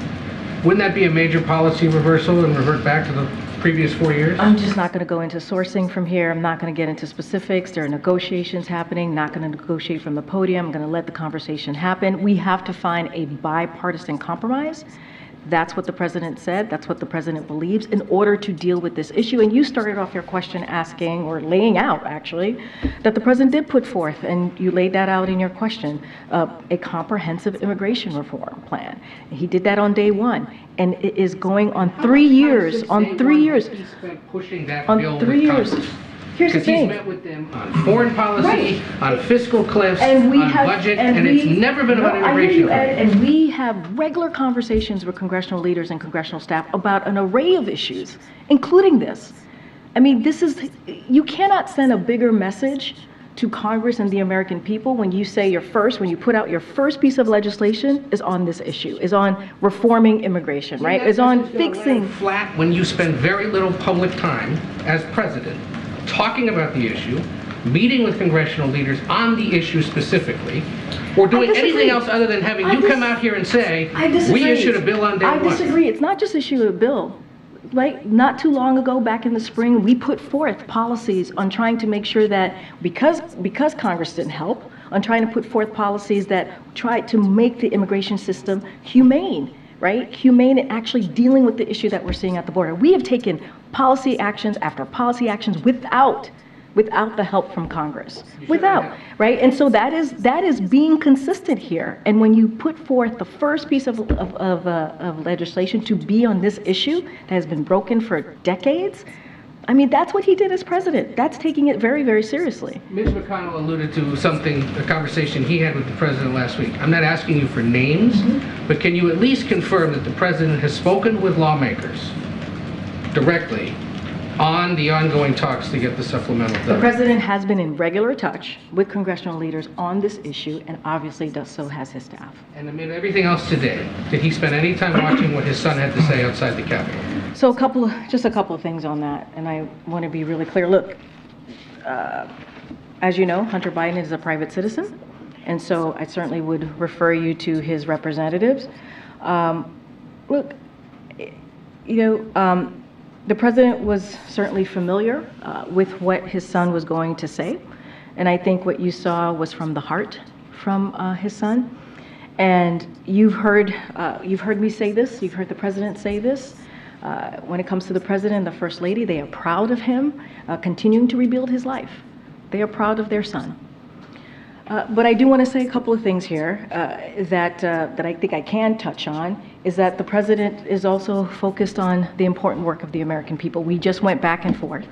Wouldn't that be a major policy reversal and revert back to the previous 4 years? I'm just not going to go into sourcing from here. I'm not going to get into specifics. There are negotiations happening. Not going to negotiate from the podium. I'm going to let the conversation happen. We have to find a bipartisan compromise. That's what the President said. That's what the President believes in order to deal with this issue. And you started off your question asking, or laying out actually, that the President did put forth, and you laid that out in your question, a comprehensive immigration reform plan. He did that on day one. And it is going on 3 years, on 3 years. He spent pushing that on bill 3 years. Congress. Here's the Because thing. he's met with them on foreign policy, Right. on fiscal cliffs, And we on have, budget, and it's never been about immigration. And we have regular conversations with congressional leaders and congressional staff about an array of issues, including this. I mean, this is, you cannot send a bigger message to Congress and the American people when you say when you put out your first piece of legislation is on this issue, is on reforming immigration, right? Is on fixing. Flat when you spend very little public time as president talking about the issue, meeting with congressional leaders on the issue specifically, or doing anything else other than having you come out here and say, we issued a bill on day one. I disagree. It's not just issue a bill. Like, not too long ago, back in the spring, we put forth policies on trying to make sure that, because Congress didn't help, on trying to put forth policies that tried to make the immigration system humane, right? Humane and actually dealing with the issue that we're seeing at the border. We have taken policy actions after policy actions without without the help from Congress, without, right? And so that is being consistent here. And when you put forth the first piece of legislation to be on this issue that has been broken for decades, I mean, that's what he did as president. That's taking it very, very seriously. Ms. McConnell alluded to something, a conversation he had with the president last week. I'm not asking you for names, but can you at least confirm that the president has spoken with lawmakers directly on the ongoing talks to get the supplemental done? The president has been in regular touch with congressional leaders on this issue, and obviously so has his staff. And amid everything else today, did he spend any time watching what his son had to say outside the Capitol? So just a couple of things on that, and I want to be really clear. Look, as you know, Hunter Biden is a private citizen, and so I certainly would refer you to his representatives. Look, the president was certainly familiar with what his son was going to say, and I think what you saw was from the heart from his son. And you've heard me say this. You've heard the president say this. When it comes to the president and the first lady, they are proud of him continuing to rebuild his life. They are proud of their son. But I do want to say a couple of things here that I think I can touch on, is that the president is also focused on the important work of the American people. We just went back and forth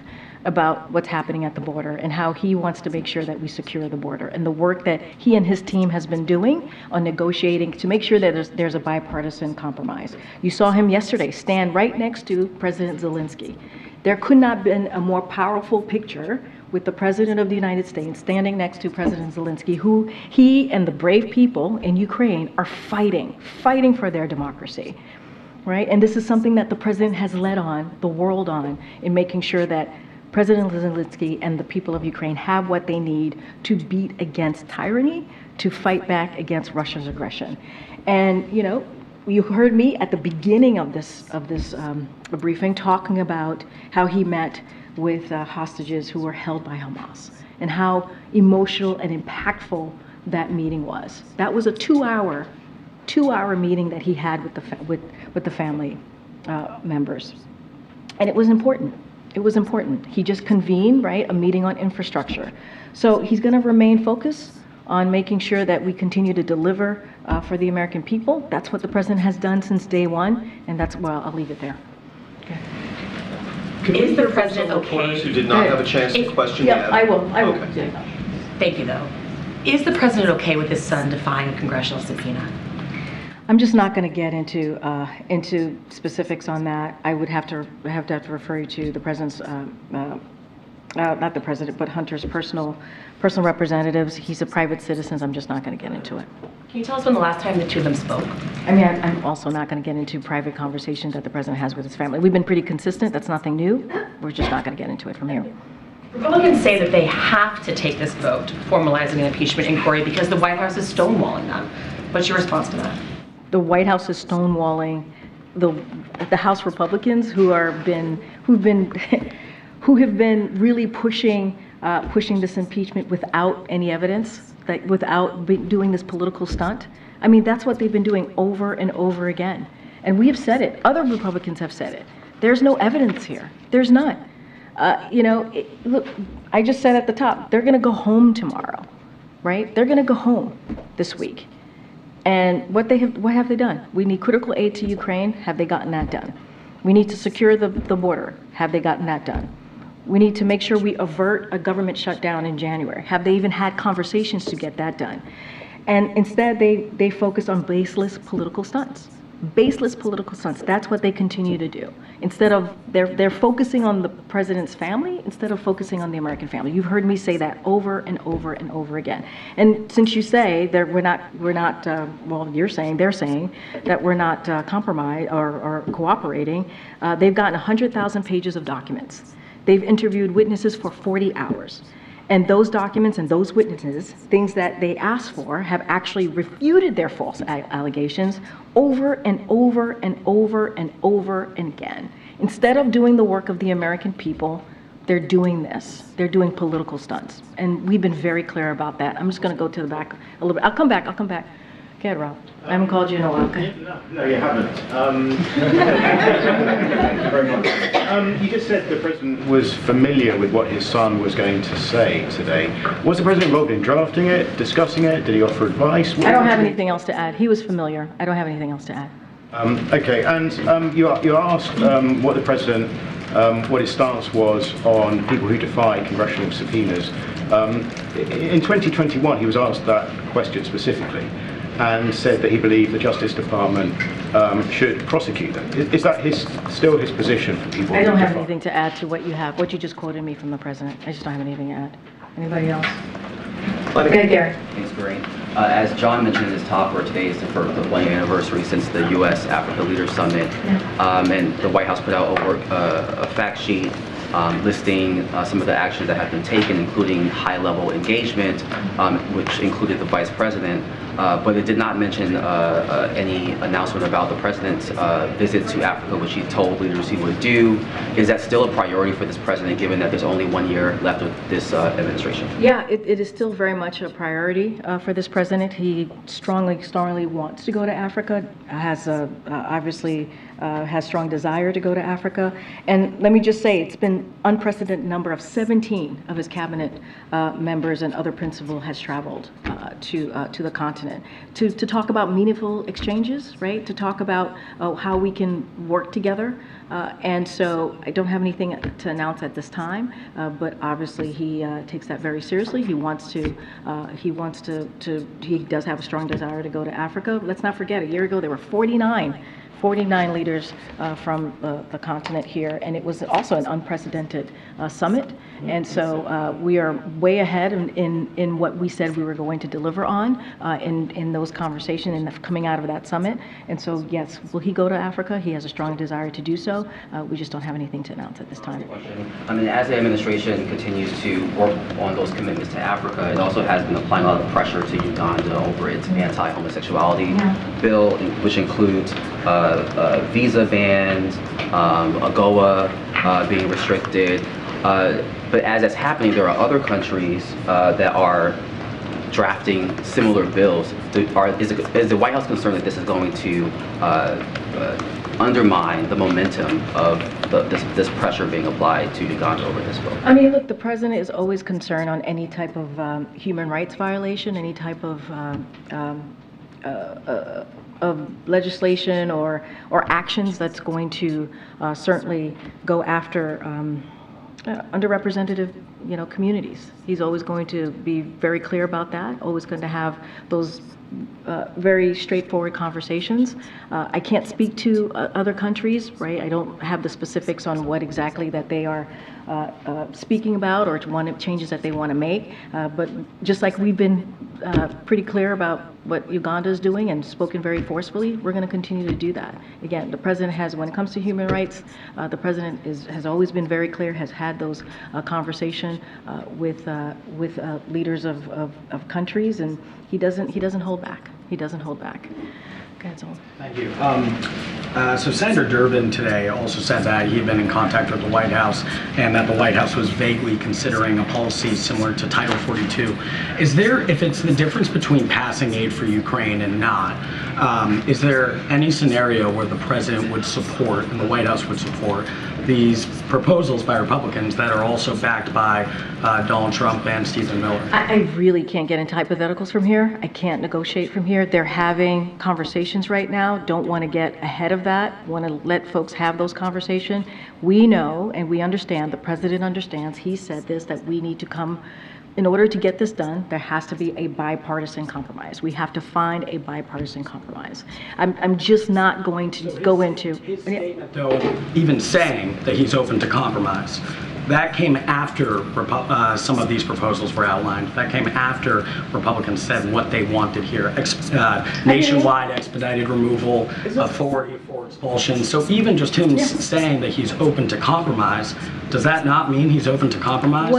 about what's happening at the border and how he wants to make sure that we secure the border, and the work that he and his team has been doing on negotiating to make sure that there's a bipartisan compromise. You saw him yesterday stand right next to President Zelensky. There could not have been a more powerful picture with the President of the United States standing next to President Zelensky, who he and the brave people in Ukraine are fighting for their democracy, right? And this is something that the President has led on, the world on, in making sure that President Zelensky and the people of Ukraine have what they need to beat against tyranny, to fight back against Russia's aggression. And, you heard me at the beginning of this briefing talking about how he met with hostages who were held by Hamas, and how emotional and impactful that meeting was. That was a two-hour meeting that he had with the family members, and it was important. It was important. He just convened, right, a meeting on infrastructure. So he's going to remain focused on making sure that we continue to deliver for the American people. That's what the president has done since day one, and that's why I'll leave it there. Okay. Is the president okay? Who did not have a chance to question yet? Yeah, I will. Okay. Thank you, though. Is the president okay with his son defying a congressional subpoena? I'm just not going to get into specifics on that. I would have to refer you to the president's, not the president, but Hunter's personal representatives. He's a private citizen. I'm just not going to get into it. Can you tell us when the last time the two of them spoke? I mean, I'm also not going to get into private conversations that the president has with his family. We've been pretty consistent. That's nothing new. We're just not going to get into it from here. Republicans say that they have to take this vote, formalizing an impeachment inquiry, because the White House is stonewalling them. What's your response to that? The White House is stonewalling the House Republicans who have been really pushing this impeachment without any evidence, without doing this political stunt. I mean, that's what they've been doing over and over again. And we have said it. Other Republicans have said it. There's no evidence here. There's none. Look, I just said at the top, they're going to go home tomorrow, right? They're going to go home this week. And what have they done? We need critical aid to Ukraine. Have they gotten that done? We need to secure the border. Have they gotten that done? We need to make sure we avert a government shutdown in January. Have they even had conversations to get that done? And instead, they focus on baseless political stunts. Baseless political stunts. That's what they continue to do. Instead of, they're focusing on the president's family instead of focusing on the American family. You've heard me say that over and over and over again. And since you say that well, they're saying that we're not compromised or cooperating, they've gotten 100,000 pages of documents. They've interviewed witnesses for 40 hours. And those documents and those witnesses, things that they asked for, have actually refuted their false allegations over and over and over and over and again. Instead of doing the work of the American people, they're doing this. They're doing political stunts. And we've been very clear about that. I'm just going to go to the back a little bit. I'll come back. Go ahead, Rob. I haven't called you in a while. Okay. No, you haven't. Thank you very much. You just said the president was familiar with what his son was going to say today. Was the president involved in drafting it, discussing it? Did he offer advice? I don't have anything else to add. He was familiar. I don't have anything else to add. Okay, and you asked what the president, what his stance was on people who defy congressional subpoenas. In 2021, he was asked that question specifically, and said that he believed the Justice Department should prosecute them. Is that still his position for people? I don't have anything to add to what you have, what you just quoted me from the president. I just don't have anything to add. Anybody else? Okay, Gary. Thanks, Karine. As John mentioned in his talk, where today is the 1-year anniversary since the U.S.-Africa Leaders Summit, and the White House put out a fact sheet listing some of the actions that have been taken, including high-level engagement, which included the vice president, but it did not mention any announcement about the president's visit to Africa, which he told leaders he would do. Is that still a priority for this president, given that there's only 1 year left of this administration? Yeah, it is still very much a priority for this president. He strongly wants to go to Africa, has obviously has strong desire to go to Africa. And let me just say, it's been unprecedented number of 17 of his cabinet members and other principal has traveled to the continent to talk about meaningful exchanges, right? To talk about how we can work together. And so I don't have anything to announce at this time, but obviously he takes that very seriously. He does have a strong desire to go to Africa. Let's not forget, a year ago there were 49 leaders from the continent here, and it was also an unprecedented summit. And so we are way ahead in what we said we were going to deliver on in those conversations and coming out of that summit. And so, yes, will he go to Africa? He has a strong desire to do so. We just don't have anything to announce at this time. I mean, as the administration continues to work on those commitments to Africa, it also has been applying a lot of pressure to Uganda over its anti-homosexuality bill, which includes visa bans, AGOA being restricted. But as that's happening, there are other countries that are drafting similar bills. Is the White House concerned that this is going to undermine the momentum of this pressure being applied to Uganda over this bill? I mean, look, the president is always concerned on any type of human rights violation, any type of legislation or actions that's going to certainly go after underrepresented, communities. He's always going to be very clear about that. Always going to have those very straightforward conversations. I can't speak to other countries, right? I don't have the specifics on what exactly that they are speaking about or changes that they want to make. But just like we've been pretty clear about what Uganda is doing and spoken very forcefully, we're going to continue to do that. Again, the president has, when it comes to human rights, the president has always been very clear, has had those conversations with leaders of countries, and he doesn't hold back. He doesn't hold back. Go ahead, Zol. Thank you. So Senator Durbin today also said that he had been in contact with the White House and that the White House was vaguely considering a policy similar to Title 42. Is there, if it's the difference between passing aid for Ukraine and not, is there any scenario where the president would support and the White House would support these proposals by Republicans that are also backed by Donald Trump and Stephen Miller? I really can't get into hypotheticals from here. I can't negotiate from here. They're having conversations right now. Don't want to get ahead of that. Want to let folks have those conversations. We know and we understand, the president understands, he said this, that we need to come, in order to get this done, there has to be a bipartisan compromise. We have to find a bipartisan compromise. I'm just not going to go into... His statement, though, even saying that he's open to compromise, that came after some of these proposals were outlined. That came after Republicans said what they wanted here. Nationwide expedited removal, authority for expulsion. So even just him saying that he's open to compromise, does that not mean he's open to compromise?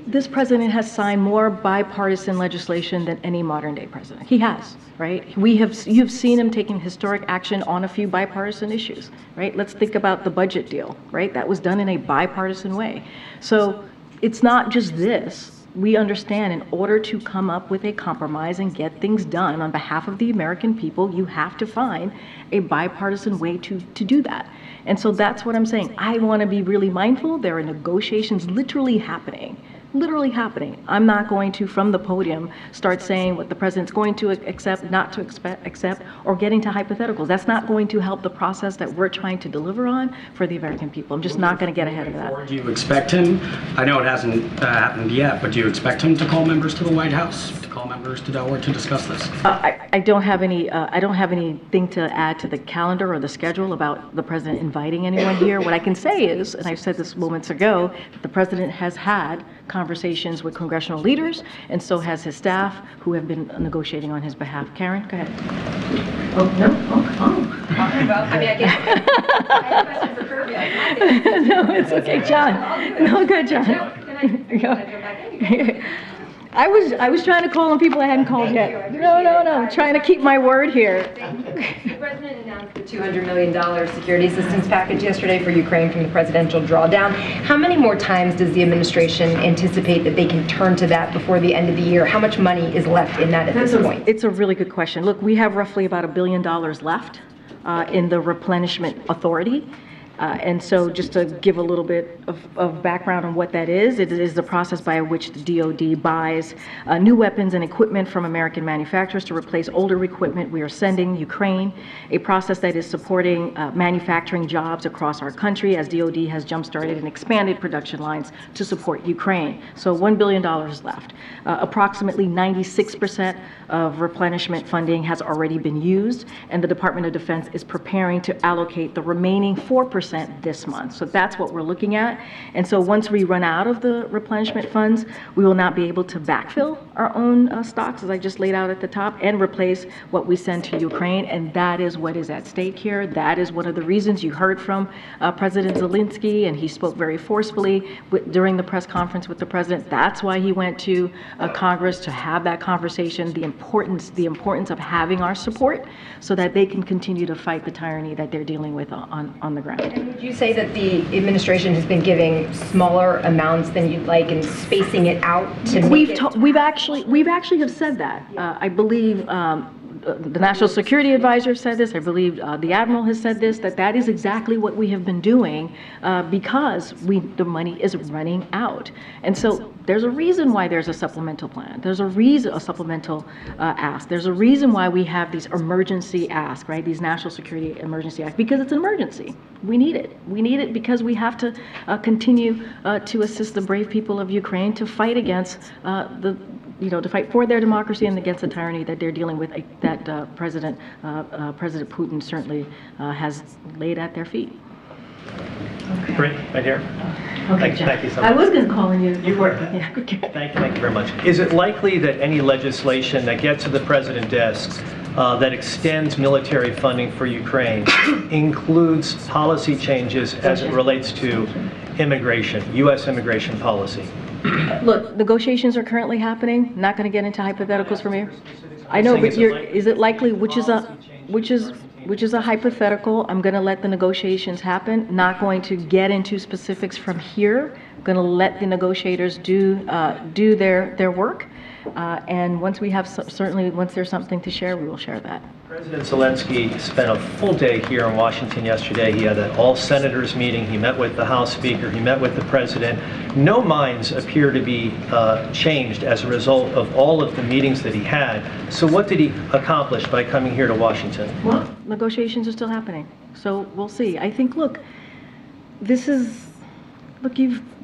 This president has signed more bipartisan legislation than any modern day president. He has, right? You've seen him taking historic action on a few bipartisan issues, right? Let's think about the budget deal, right? That was done in a bipartisan way. So it's not just this. we understand in order to come up with a compromise and get things done on behalf of the American people, you have to find a bipartisan way to do that. And so that's what I'm saying. I want to be really mindful. There are negotiations literally happening. I'm not going to, from the podium, start saying what the president's going to accept, not to accept, or getting to hypotheticals. That's not going to help the process that we're trying to deliver on for the American people. I'm just not going to get ahead of that. Do you expect him, I know it hasn't happened yet, but do you expect him to call members to the White House, to call members to Delaware to discuss this? I don't have anything to add to the calendar or the schedule about the president inviting anyone here. What I can say is, and I said this moments ago, the president has had conversations with congressional leaders, and so has his staff, who have been negotiating on his behalf. Karen, go ahead. Oh, no? Oh. Well, I mean, I guess I have a question for Kirby. No, it's okay, John. No, good, John. Can I jump back in? I was trying to call on people I hadn't called yet. No. Trying to keep my word here. The president announced the $200 million security assistance package yesterday for Ukraine from the presidential drawdown. How many more times does the administration anticipate that they can turn to that before the end of the year? How much money is left in that at this point? It's a really good question. Look, we have roughly about $1 billion left in the replenishment authority. And so just to give a little bit of background on what that is, it is the process by which the DoD buys new weapons and equipment from American manufacturers to replace older equipment we are sending Ukraine, a process that is supporting manufacturing jobs across our country as DoD has jump-started and expanded production lines to support Ukraine. So $1 billion left. Approximately 96% of replenishment funding has already been used, and the Department of Defense is preparing to allocate the remaining 4% this month. So that's what we're looking at. And so once we run out of the replenishment funds, we will not be able to backfill our own stocks, as I just laid out at the top, and replace what we send to Ukraine. And that is what is at stake here. That is one of the reasons you heard from President Zelensky, and he spoke very forcefully during the press conference with the president. That's why he went to Congress, to have that conversation, the importance of having our support so that they can continue to fight the tyranny that they're dealing with on the ground. And would you say that the administration has been giving smaller amounts than you'd like and spacing it out to make it? We've actually have said that. I believe the National Security Advisor said this. I believe the Admiral has said this, that is exactly what we have been doing because the money is running out. And so there's a reason why there's a supplemental plan. There's a supplemental ask. There's a reason why we have these emergency asks, right? These National Security Emergency Acts, because it's an emergency. We need it. We need it because we have to continue to assist the brave people of Ukraine to fight against to fight for their democracy and against the tyranny that they're dealing with, that President Putin certainly has laid at their feet. Great, right here. Okay, thank you so much. I was going to call on you. You were. Yeah, okay. Thank you very much. Is it likely that any legislation that gets to the president's desk that extends military funding for Ukraine includes policy changes as it relates to immigration, U.S. immigration policy? Look, negotiations are currently happening. Not going to get into hypotheticals from here. I know, but is it likely? Which is a hypothetical. I'm going to let the negotiations happen. Not going to get into specifics from here. I'm going to let the negotiators do their work. And once we have once there's something to share, we will share that. President Zelensky spent a full day here in Washington yesterday. He had an all-senators meeting. He met with the House Speaker. He met with the President. No minds appear to be changed as a result of all of the meetings that he had. So what did he accomplish by coming here to Washington? Well, negotiations are still happening. So we'll see. I think,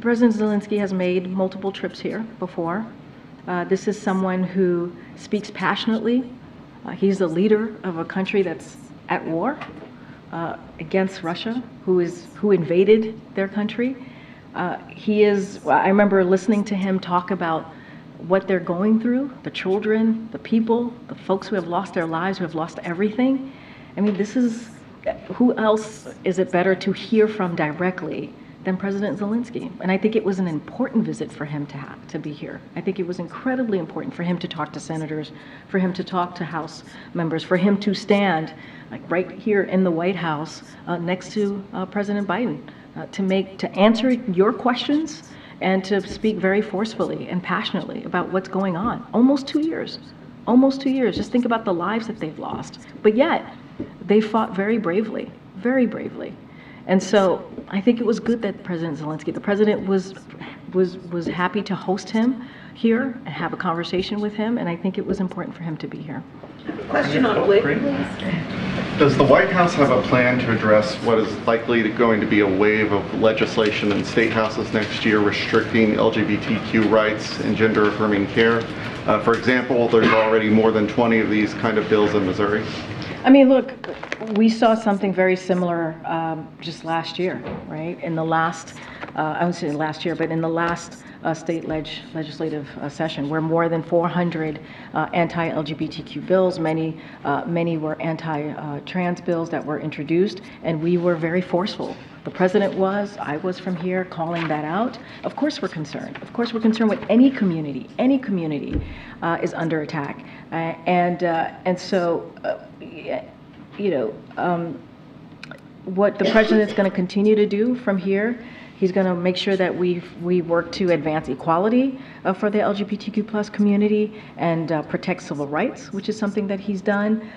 President Zelensky has made multiple trips here before. This is someone who speaks passionately. He's the leader of a country that's at war against Russia, who invaded their country. I remember listening to him talk about what they're going through, the children, the people, the folks who have lost their lives, who have lost everything. I mean, who else is it better to hear from directly than President Zelensky? And I think it was an important visit for him to be here. I think it was incredibly important for him to talk to senators, for him to talk to House members, for him to stand right here in the White House next to President Biden to answer your questions and to speak very forcefully and passionately about what's going on. Almost 2 years. Almost 2 years. Just think about the lives that they've lost. But yet, they fought very bravely, very bravely. And so I think it was good that President Zelensky, the president was happy to host him here and have a conversation with him, and I think it was important for him to be here. Question on WIC, please. Does the White House have a plan to address what is likely going to be a wave of legislation in state houses next year restricting LGBTQ rights and gender-affirming care? For example, there's already more than 20 of these kind of bills in Missouri. I mean, look, we saw something very similar just last year, right? In the last, I wouldn't say last year, but in the last state legislative session, where more than 400 anti-LGBTQ bills, many were anti-trans bills that were introduced, and we were very forceful. The president was, I was from here calling that out. Of course we're concerned. Of course we're concerned with any community is under attack. And so, you know, what the president's going to continue to do from here, he's going to make sure that we work to advance equality for the LGBTQ plus community and protect civil rights, which is something that he's done.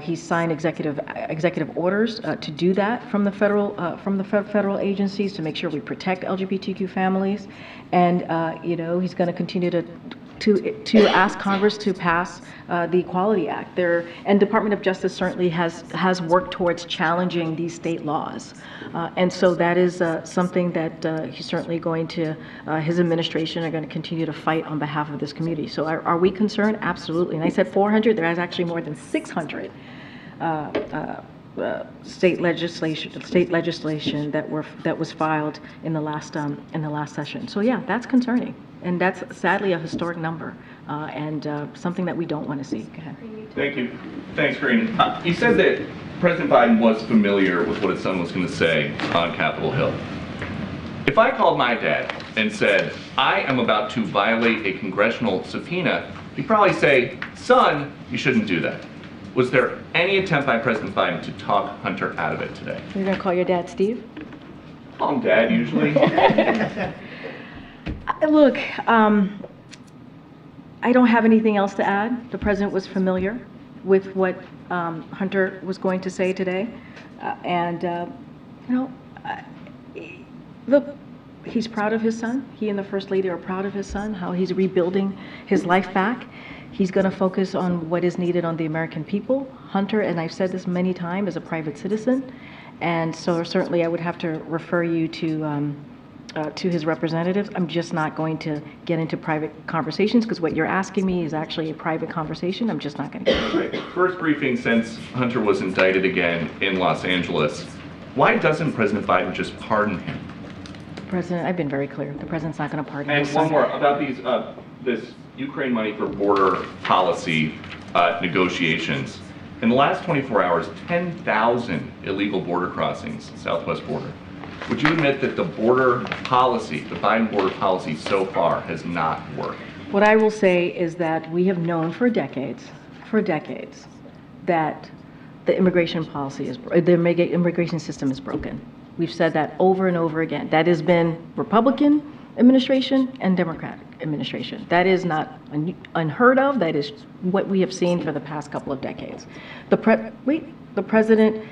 He's signed executive orders to do that from the federal agencies to make sure we protect LGBTQ families, and you know, he's going to continue to ask Congress to pass the Equality Act. And Department of Justice certainly has worked towards challenging these state laws. And so that is something that he's certainly going to, his administration are going to continue to fight on behalf of this community. So are we concerned? Absolutely. And I said 400, there is actually more than 600 state legislation that was filed in the last session. So yeah, that's concerning. And that's sadly a historic number and something that we don't want to see. Go ahead. Thank you. Thanks, Karine. You said that President Biden was familiar with what his son was going to say on Capitol Hill. If I called my dad and said, I am about to violate a congressional subpoena, he'd probably say, son, you shouldn't do that. Was there any attempt by President Biden to talk Hunter out of it today? You're going to call your dad Steve? Call him Dad, usually. Look, I don't have anything else to add. The president was familiar with what Hunter was going to say today. You know, look, he's proud of his son. He and the First Lady are proud of his son, how he's rebuilding his life back. He's going to focus on what is needed on the American people. Hunter, and I've said this many times, is a private citizen. And so certainly I would have to refer you to his representatives. I'm just not going to get into private conversations because what you're asking me is actually a private conversation. I'm just not going to get into it. First briefing since Hunter was indicted again in Los Angeles. Why doesn't President Biden just pardon him? President, I've been very clear. The president's not going to pardon And his one son. more about these, this Ukraine money for border policy negotiations. In the last 24 hours, 10,000 illegal border crossings, southwest border. Would you admit that the border policy, the Biden border policy so far has not worked? What I will say is that we have known for decades, that the immigration policy the immigration system is broken. We've said that over and over again. That has been Republican administration and Democratic administration. That is not unheard of. That is what we have seen for the past couple of decades. The president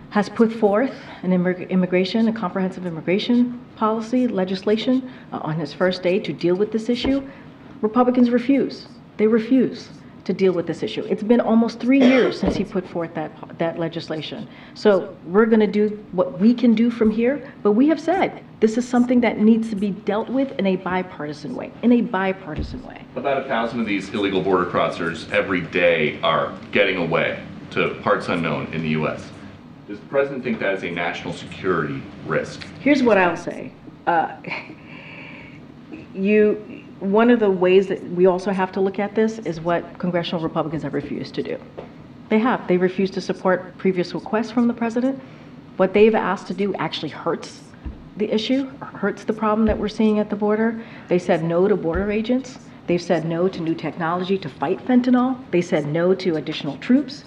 has put forth a comprehensive immigration policy legislation on his first day to deal with this issue. Republicans refuse. They refuse to deal with this issue. It's been almost 3 years since he put forth that legislation. So we're going to do what we can do from here, but we have said this is something that needs to be dealt with in a bipartisan way, About 1,000 of these illegal border crossers every day are getting away to parts unknown in the U.S. Does the president think that is a national security risk? Here's what I'll say. One of the ways that we also have to look at this is what congressional Republicans have refused to do. They refused to support previous requests from the president. What they've asked to do actually hurts the issue, hurts the problem that we're seeing at the border. They said no to border agents. They've said no to new technology to fight fentanyl. They said no to additional troops.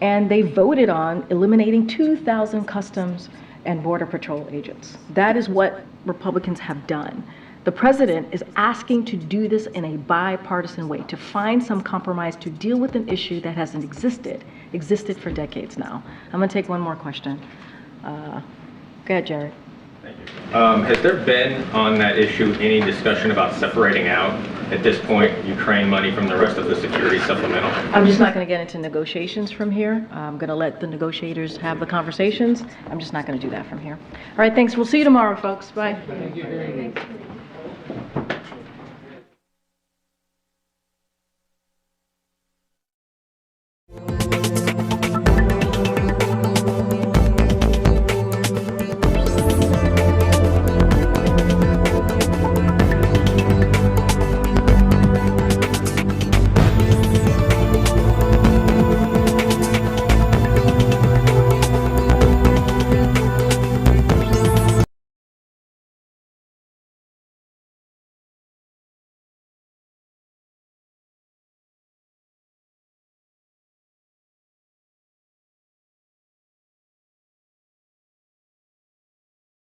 And they voted on eliminating 2,000 Customs and Border Patrol agents. That is what Republicans have done. The president is asking to do this in a bipartisan way, to find some compromise to deal with an issue that hasn't existed for decades now. I'm going to take one more question. Go ahead, Jared. Has there been on that issue any discussion about separating out, at this point, Ukraine money from the rest of the security supplemental? I'm just not going to get into negotiations from here. I'm going to let the negotiators have the conversations. I'm just not going to do that from here. All right, thanks. We'll see you tomorrow, folks. Bye. Thank you.